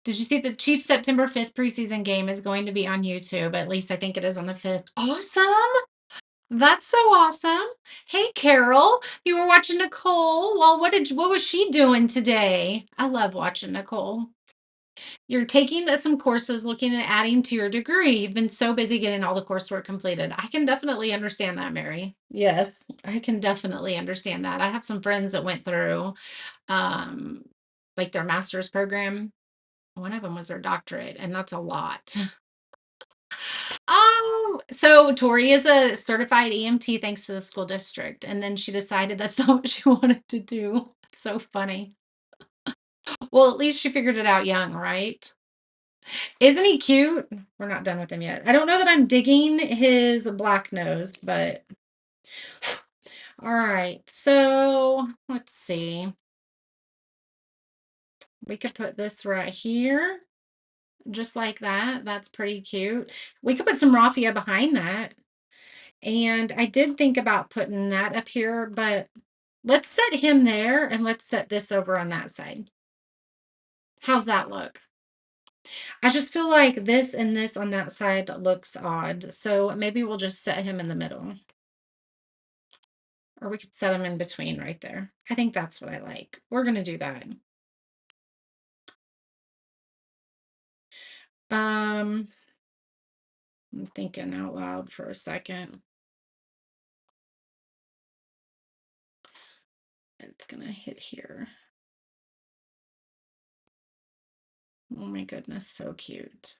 did you see the Chiefs September 5th preseason game is going to be on YouTube? At least I think it is on the 5th. Awesome. That's so awesome. Hey Carol, you were watching Nicole. Well, what was she doing today? I love watching Nicole. You're taking some courses looking at adding to your degree. You've been so busy getting all the coursework completed. I can definitely understand that, Mary. Yes, I can definitely understand that. I have some friends that went through um like their master's program. One of them was their doctorate, and that's a lot. So Tori is a certified EMT thanks to the school district, and then she decided that's not what she wanted to do. It's so funny. Well, at least she figured it out young, right? Isn't he cute? We're not done with him yet. I don't know that I'm digging his black nose, but all right. So let's see. We could put this right here, just like that. That's pretty cute. We could put some raffia behind that. And I did think about putting that up here, but let's set him there and let's set this over on that side. How's that look? I just feel like this and this on that side looks odd. So maybe we'll just set him in the middle. Or we could set him in between right there. I think that's what I like. We're going to do that. I'm thinking out loud for a second. It's going to hit here. Oh my goodness, so cute.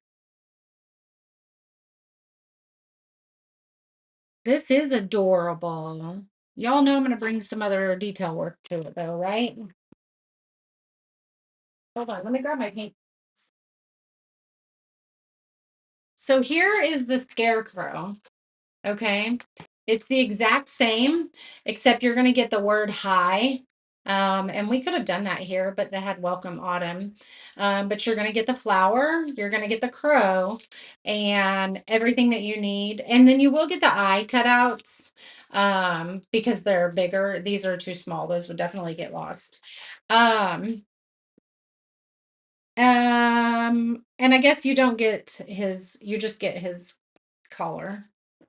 This is adorable. Y'all know I'm going to bring some other detail work to it though, right? Hold on, let me grab my paint. So here is the scarecrow. Okay. It's the exact same, except you're going to get the word hi. And we could have done that here, but they had welcome autumn. But you're going to get the flower, you're going to get the crow, and everything that you need. And then you will get the eye cutouts because they're bigger. These are too small. Those would definitely get lost. Um, and I guess you don't get you just get his collar.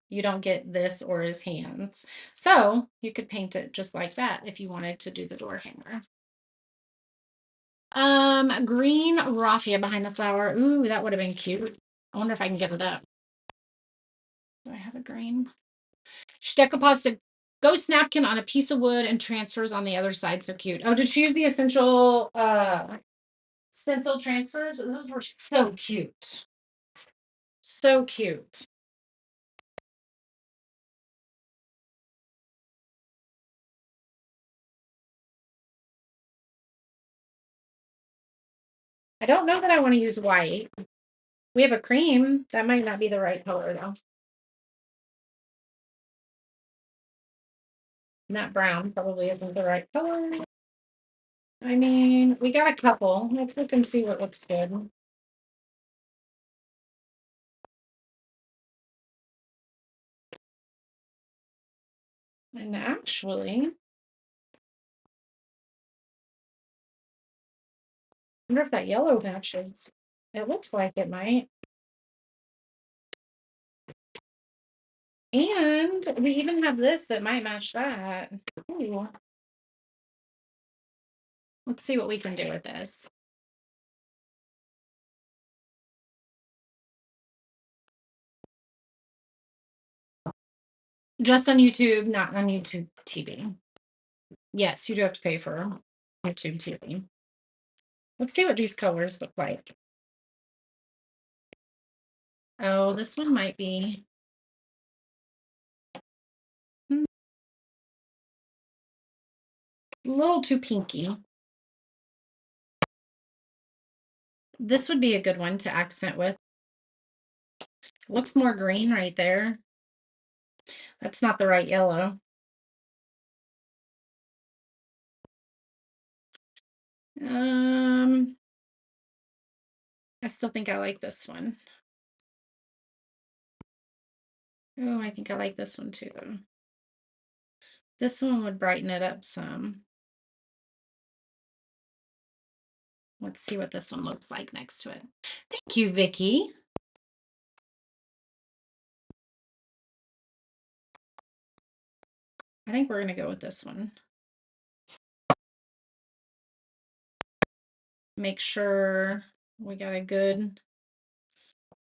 You don't get this or his hands. So you could paint it just like that if you wanted to do the door hanger. Green raffia behind the flower. Ooh, that would have been cute. I wonder if I can get it up. Do I have a green? She decomposed a ghost napkin on a piece of wood and transfers on the other side. So cute. Oh, did she use the essential stencil transfers? Those were so cute. So cute. I don't know that I want to use white. We have a cream. That might not be the right color though. And that brown probably isn't the right color. I mean, we got a couple. Let's look and see what looks good. And actually, I wonder if that yellow matches. It looks like it might. And we even have this that might match that. Ooh. Let's see what we can do with this. Just on YouTube, not on YouTube TV. Yes, you do have to pay for YouTube TV. Let's see what these colors look like. Oh, this one might be a little too pinky. This would be a good one to accent with. Looks more green right there. That's not the right yellow. Um, I still think I like this one. Oh, I think I like this one too. This one would brighten it up some. Let's see what this one looks like next to it. Thank you, Vicky. I think we're gonna go with this one. Make sure we got a good.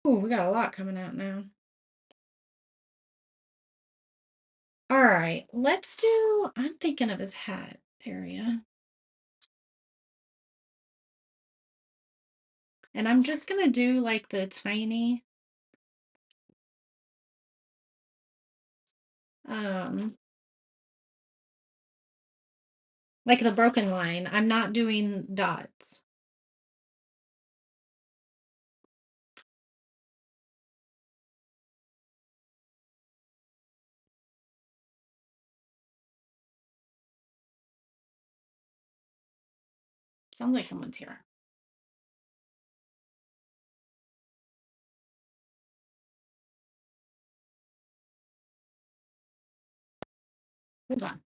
Oh, we got a lot coming out now. All right, let's do. I'm thinking of his hat area. And I'm just gonna do like the tiny um like the broken line. I'm not doing dots. Sounds like someone's here. Hold on.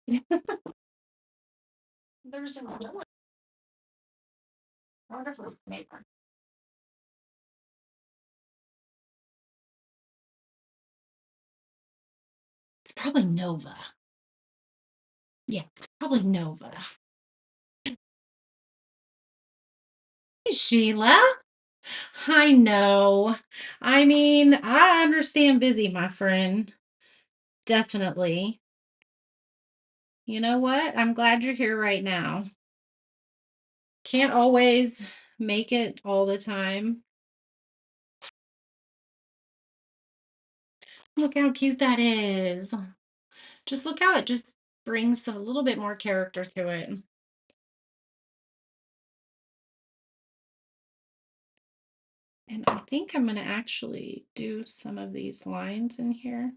There's a wonderful neighbor. It's probably Nova. Yeah, it's probably Nova. Hey, Sheila. I know. I mean, I understand busy, my friend. Definitely. You know what? I'm glad you're here right now. Can't always make it all the time. Look how cute that is. Just look how it just brings a little bit more character to it. And I think I'm going to actually do some of these lines in here.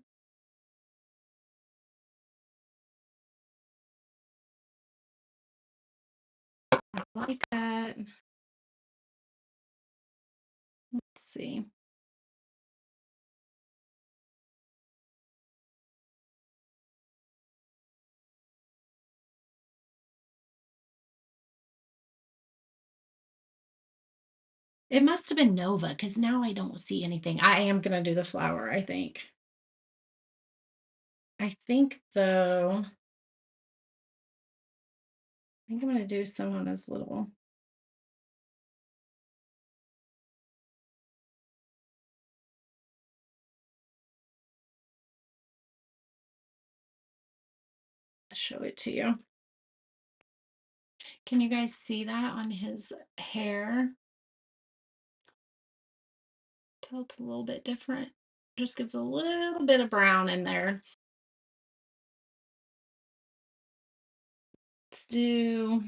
I like that. Let's see. It must have been Nova because now I don't see anything. I am going to do the flower, I think. I think, though, I think I'm going to do some on his little. Show it to you. Can you guys see that on his hair? Felt's a little bit different. Just gives a little bit of brown in there. Let's do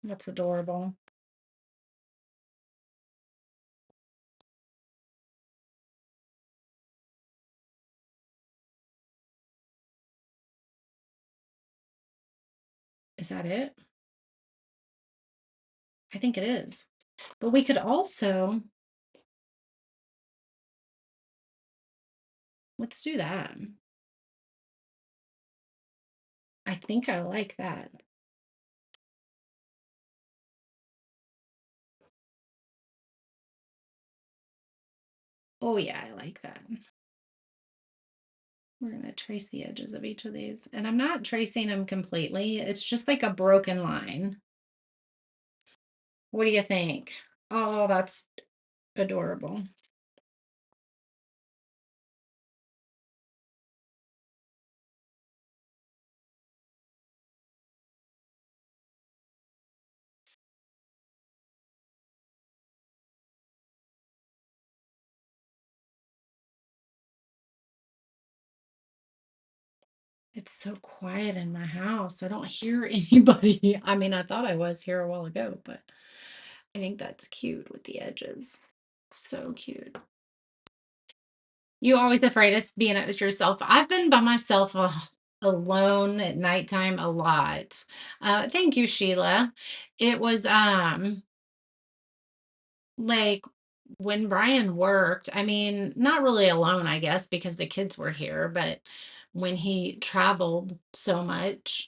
That's adorable. Is that it? I think it is. But we could also, let's do that. I think I like that. Oh yeah, I like that. We're going to trace the edges of each of these. And I'm not tracing them completely. It's just like a broken line. What do you think? Oh, that's adorable. It's so quiet in my house. I don't hear anybody. I mean, I thought I was here a while ago, but I think that's cute with the edges. So cute. You always afraid of being it with yourself. I've been by myself alone at nighttime a lot. Thank you, Sheila. It was like when Brian worked, I mean, not really alone, I guess, because the kids were here, but when he traveled so much,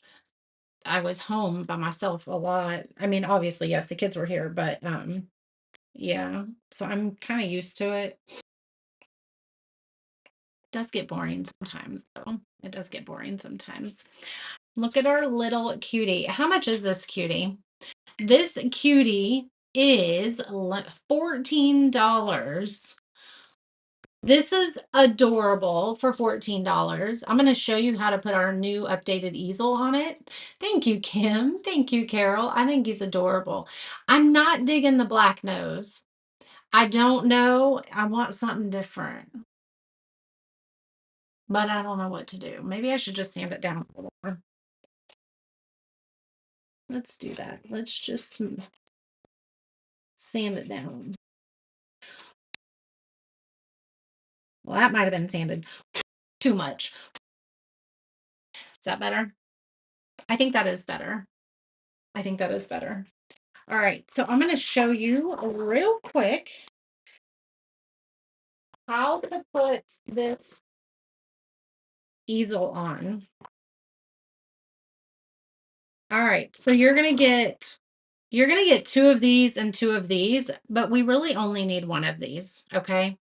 I was home by myself a lot. I mean, obviously, yes, the kids were here, but yeah. So I'm kind of used to it. Does get boring sometimes, though. It does get boring sometimes. Look at our little cutie. How much is this cutie? This cutie is $14. This is adorable for $14. I'm going to show you how to put our new updated easel on it. Thank you, Kim. Thank you, Carol. I think he's adorable. I'm not digging the black nose. I don't know. I want something different, but I don't know what to do. Maybe I should just sand it down a little more. Let's do that. Let's just sand it down. Well, that might have been sanded too much. Is that better? I think that is better. I think that is better. All right, so I'm going to show you real quick how to put this easel on. All right, so you're going to get two of these and two of these, but we really only need one of these, okay?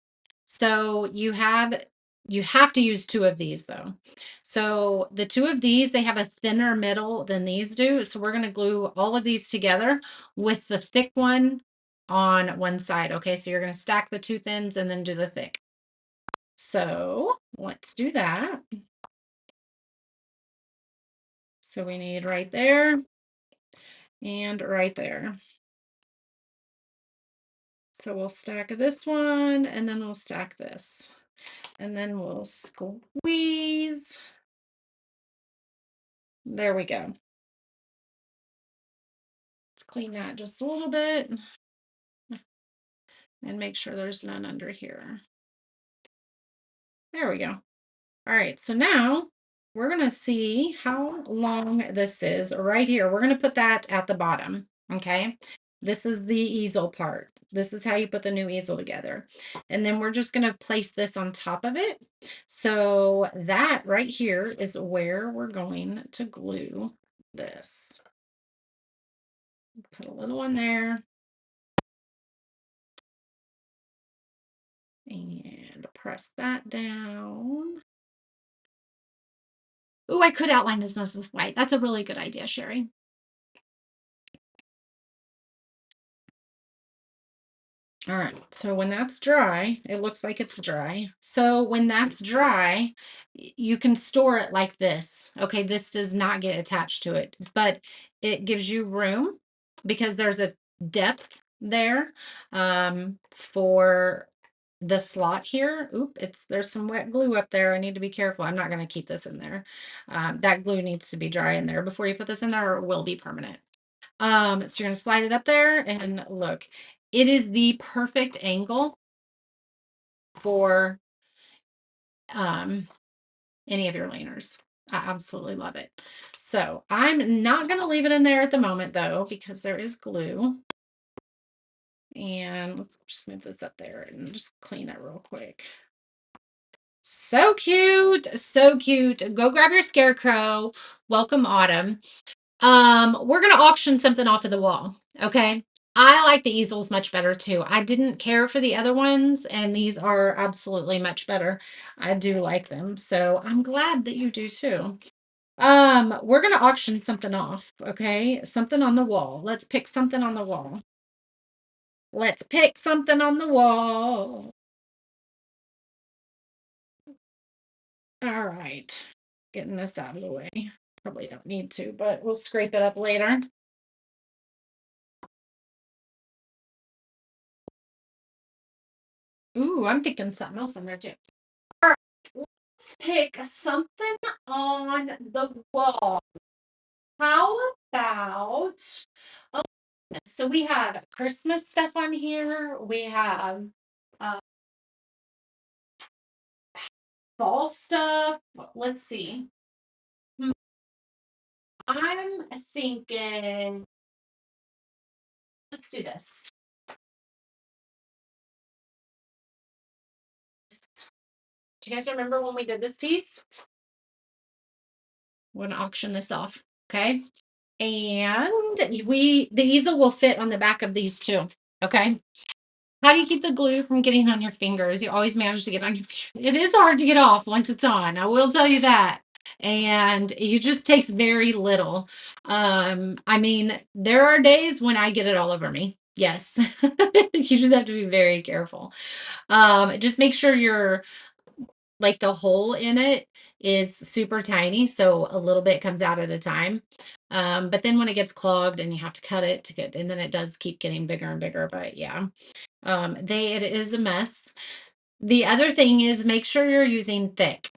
So you have to use two of these though. So the two of these, they have a thinner middle than these do. So we're going to glue all of these together with the thick one on one side. Okay, so you're going to stack the two thins and then do the thick. So let's do that. So we need right there and right there. So we'll stack this one and then we'll stack this. And then we'll squeeze. There we go. Let's clean that just a little bit and make sure there's none under here. There we go. All right, so now we're going to see how long this is right here. We're going to put that at the bottom, okay? This is the easel part. This is how you put the new easel together. And then we're just going to place this on top of it. So that right here is where we're going to glue this. Put a little one there. And press that down. Oh, I could outline his nose with white. That's a really good idea, Sherry. All right. So when that's dry, it looks like it's dry. So when that's dry, you can store it like this. Okay. This does not get attached to it, but it gives you room because there's a depth there for the slot here. Oop, there's some wet glue up there. I need to be careful. I'm not going to keep this in there. That glue needs to be dry in there before you put this in there, or it will be permanent. So you're gonna slide it up there and look, it is the perfect angle for um any of your laners. I absolutely love it. So I'm not gonna leave it in there at the moment though, because there is glue. And let's just move this up there and just clean it real quick. So cute, so cute. Go grab your scarecrow. Welcome autumn. We're gonna auction something off of the wall. Okay. I like the easels much better too. I didn't care for the other ones, and these are absolutely much better. I do like them. So I'm glad that you do too. We're gonna auction something off, okay? Something on the wall. Let's pick something on the wall. Let's pick something on the wall. All right. Getting this out of the way. Probably don't need to, but we'll scrape it up later. Ooh, I'm thinking something else in there too. All right, let's pick something on the wall. How about, oh, so we have Christmas stuff on here. We have uh, fall stuff. Let's see. Hmm, I'm thinking, let's do this. Do you guys remember when we did this piece? We're gonna auction this off. Okay. And the easel will fit on the back of these two. Okay. How do you keep the glue from getting on your fingers? You always manage to get on your fingers. It is hard to get off once it's on. I will tell you that. And it just takes very little. I mean, there are days when I get it all over me. Yes. You just have to be very careful. Just make sure you're like the hole in it is super tiny, so a little bit comes out at a time. But then when it gets clogged and you have to cut it to get, and then it does keep getting bigger and bigger. But yeah, it is a mess. The other thing is make sure you're using thick.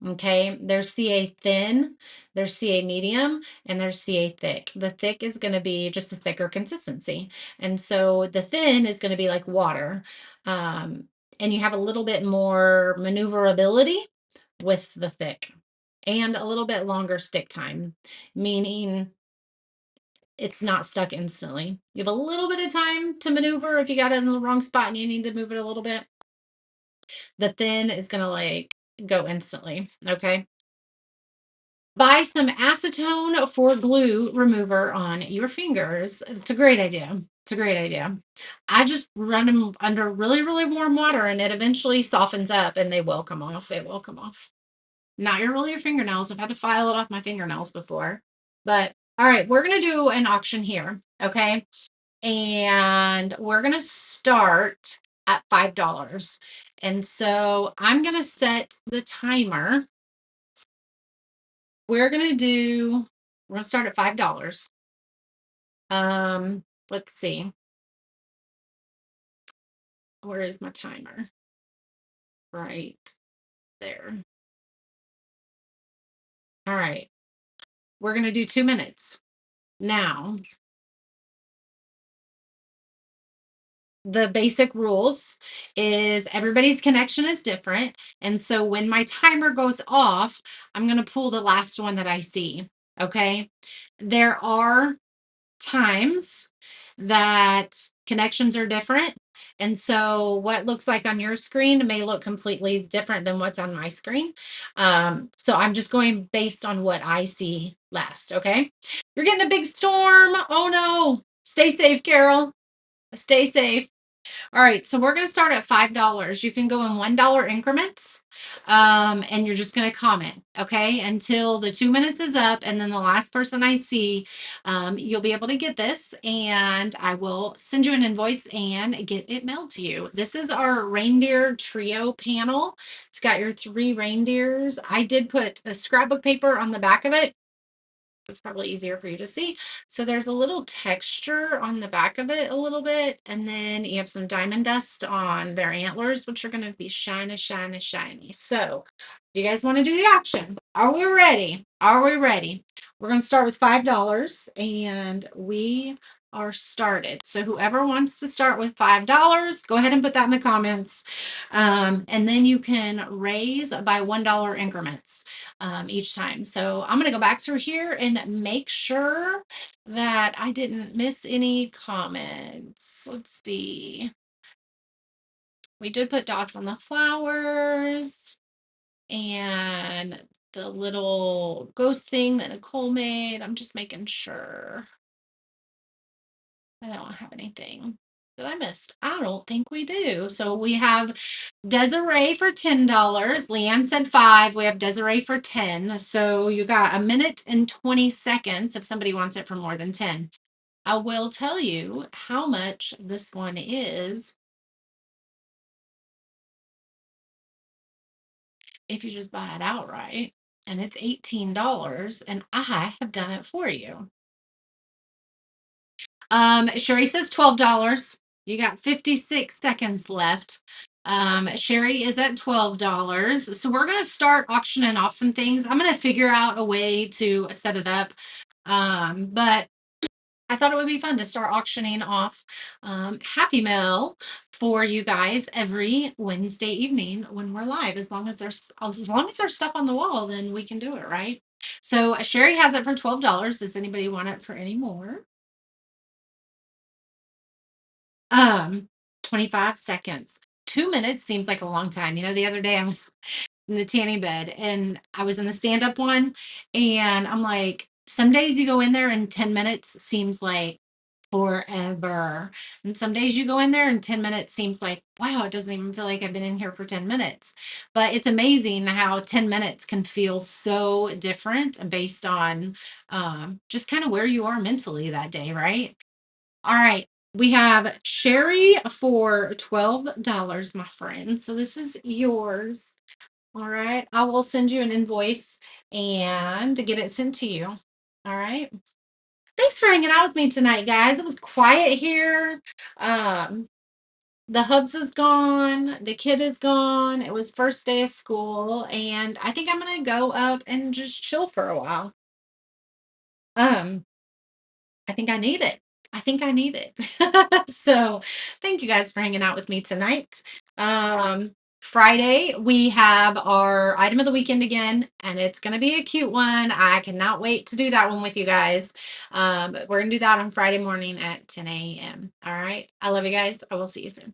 Okay, there's CA thin, there's CA medium, and there's CA thick. The thick is going to be just a thicker consistency. And so the thin is going to be like water. Um, and you have a little bit more maneuverability with the thick and a little bit longer stick time, meaning it's not stuck instantly. You have a little bit of time to maneuver if you got it in the wrong spot and you need to move it a little bit. The thin is going to like go instantly. Okay. Buy some acetone for glue remover on your fingers. It's a great idea. It's a great idea. I just run them under really, really warm water and it eventually softens up and they will come off. It will come off. Not your fingernails. I've had to file it off my fingernails before. But all right, we're going to do an auction here. Okay. And we're going to start at $5. And so I'm going to set the timer. We're gonna start at $5. Let's see. Where is my timer? Right there. All right. We're gonna do 2 minutes. Now, the basic rules is everybody's connection is different. And so when my timer goes off, I'm gonna pull the last one that I see. Okay. There are times that connections are different. And so what looks like on your screen may look completely different than what's on my screen. So I'm just going based on what I see last. Okay. You're getting a big storm. Oh no. Stay safe, Carol. Stay safe. All right, so we're going to start at $5. You can go in $1 increments, and you're just going to comment, okay, until the 2 minutes is up. And then the last person I see, you'll be able to get this, and I will send you an invoice and get it mailed to you. This is our reindeer trio panel. It's got your three reindeers. I did put a scrapbook paper on the back of it. It's probably easier for you to see. So there's a little texture on the back of it a little bit, and then you have some diamond dust on their antlers, which are going to be shiny, shiny, shiny. So you guys want to do the auction? Are we ready? Are we ready? We're going to start with $5 and we are started. So whoever wants to start with $5, go ahead and put that in the comments. And then you can raise by $1 increments each time. So I'm going to go back through here and make sure that I didn't miss any comments. Let's see. We did put dots on the flowers and the little ghost thing that Nicole made. I'm just making sure I don't have anything that I missed. I don't think we do. So we have Desiree for $10. Leanne said 5. We have Desiree for 10. So you got a minute and 20 seconds if somebody wants it for more than 10. I will tell you how much this one is if you just buy it outright. And it's $18, and I have done it for you. Sherry says $12. You got 56 seconds left. Sherry is at $12. So we're gonna start auctioning off some things. I'm gonna figure out a way to set it up. But I thought it would be fun to start auctioning off Happy Mail for you guys every Wednesday evening when we're live. As long as there's stuff on the wall, then we can do it, right? So Sherry has it for $12. Does anybody want it for any more? 25 seconds. 2 minutes seems like a long time. The other day I was in the tanning bed and I was in the stand up one, and I'm like, some days you go in there and 10 minutes seems like forever. And some days you go in there and 10 minutes seems like, wow, it doesn't even feel like I've been in here for 10 minutes. But it's amazing how 10 minutes can feel so different based on just kind of where you are mentally that day, right? All right. We have Sherry for $12, my friend. So this is yours. All right. I will send you an invoice and to get it sent to you. All right. Thanks for hanging out with me tonight, guys. It was quiet here. Um, the hubs is gone. The kid is gone. It was first day of school, and I think I'm gonna go up and just chill for a while. Um, I think I need it. I think I need it. So, thank you guys for hanging out with me tonight. Friday, we have our item of the weekend again, and it's going to be a cute one. I cannot wait to do that one with you guys. We're going to do that on Friday morning at 10 a.m. All right. I love you guys. I will see you soon.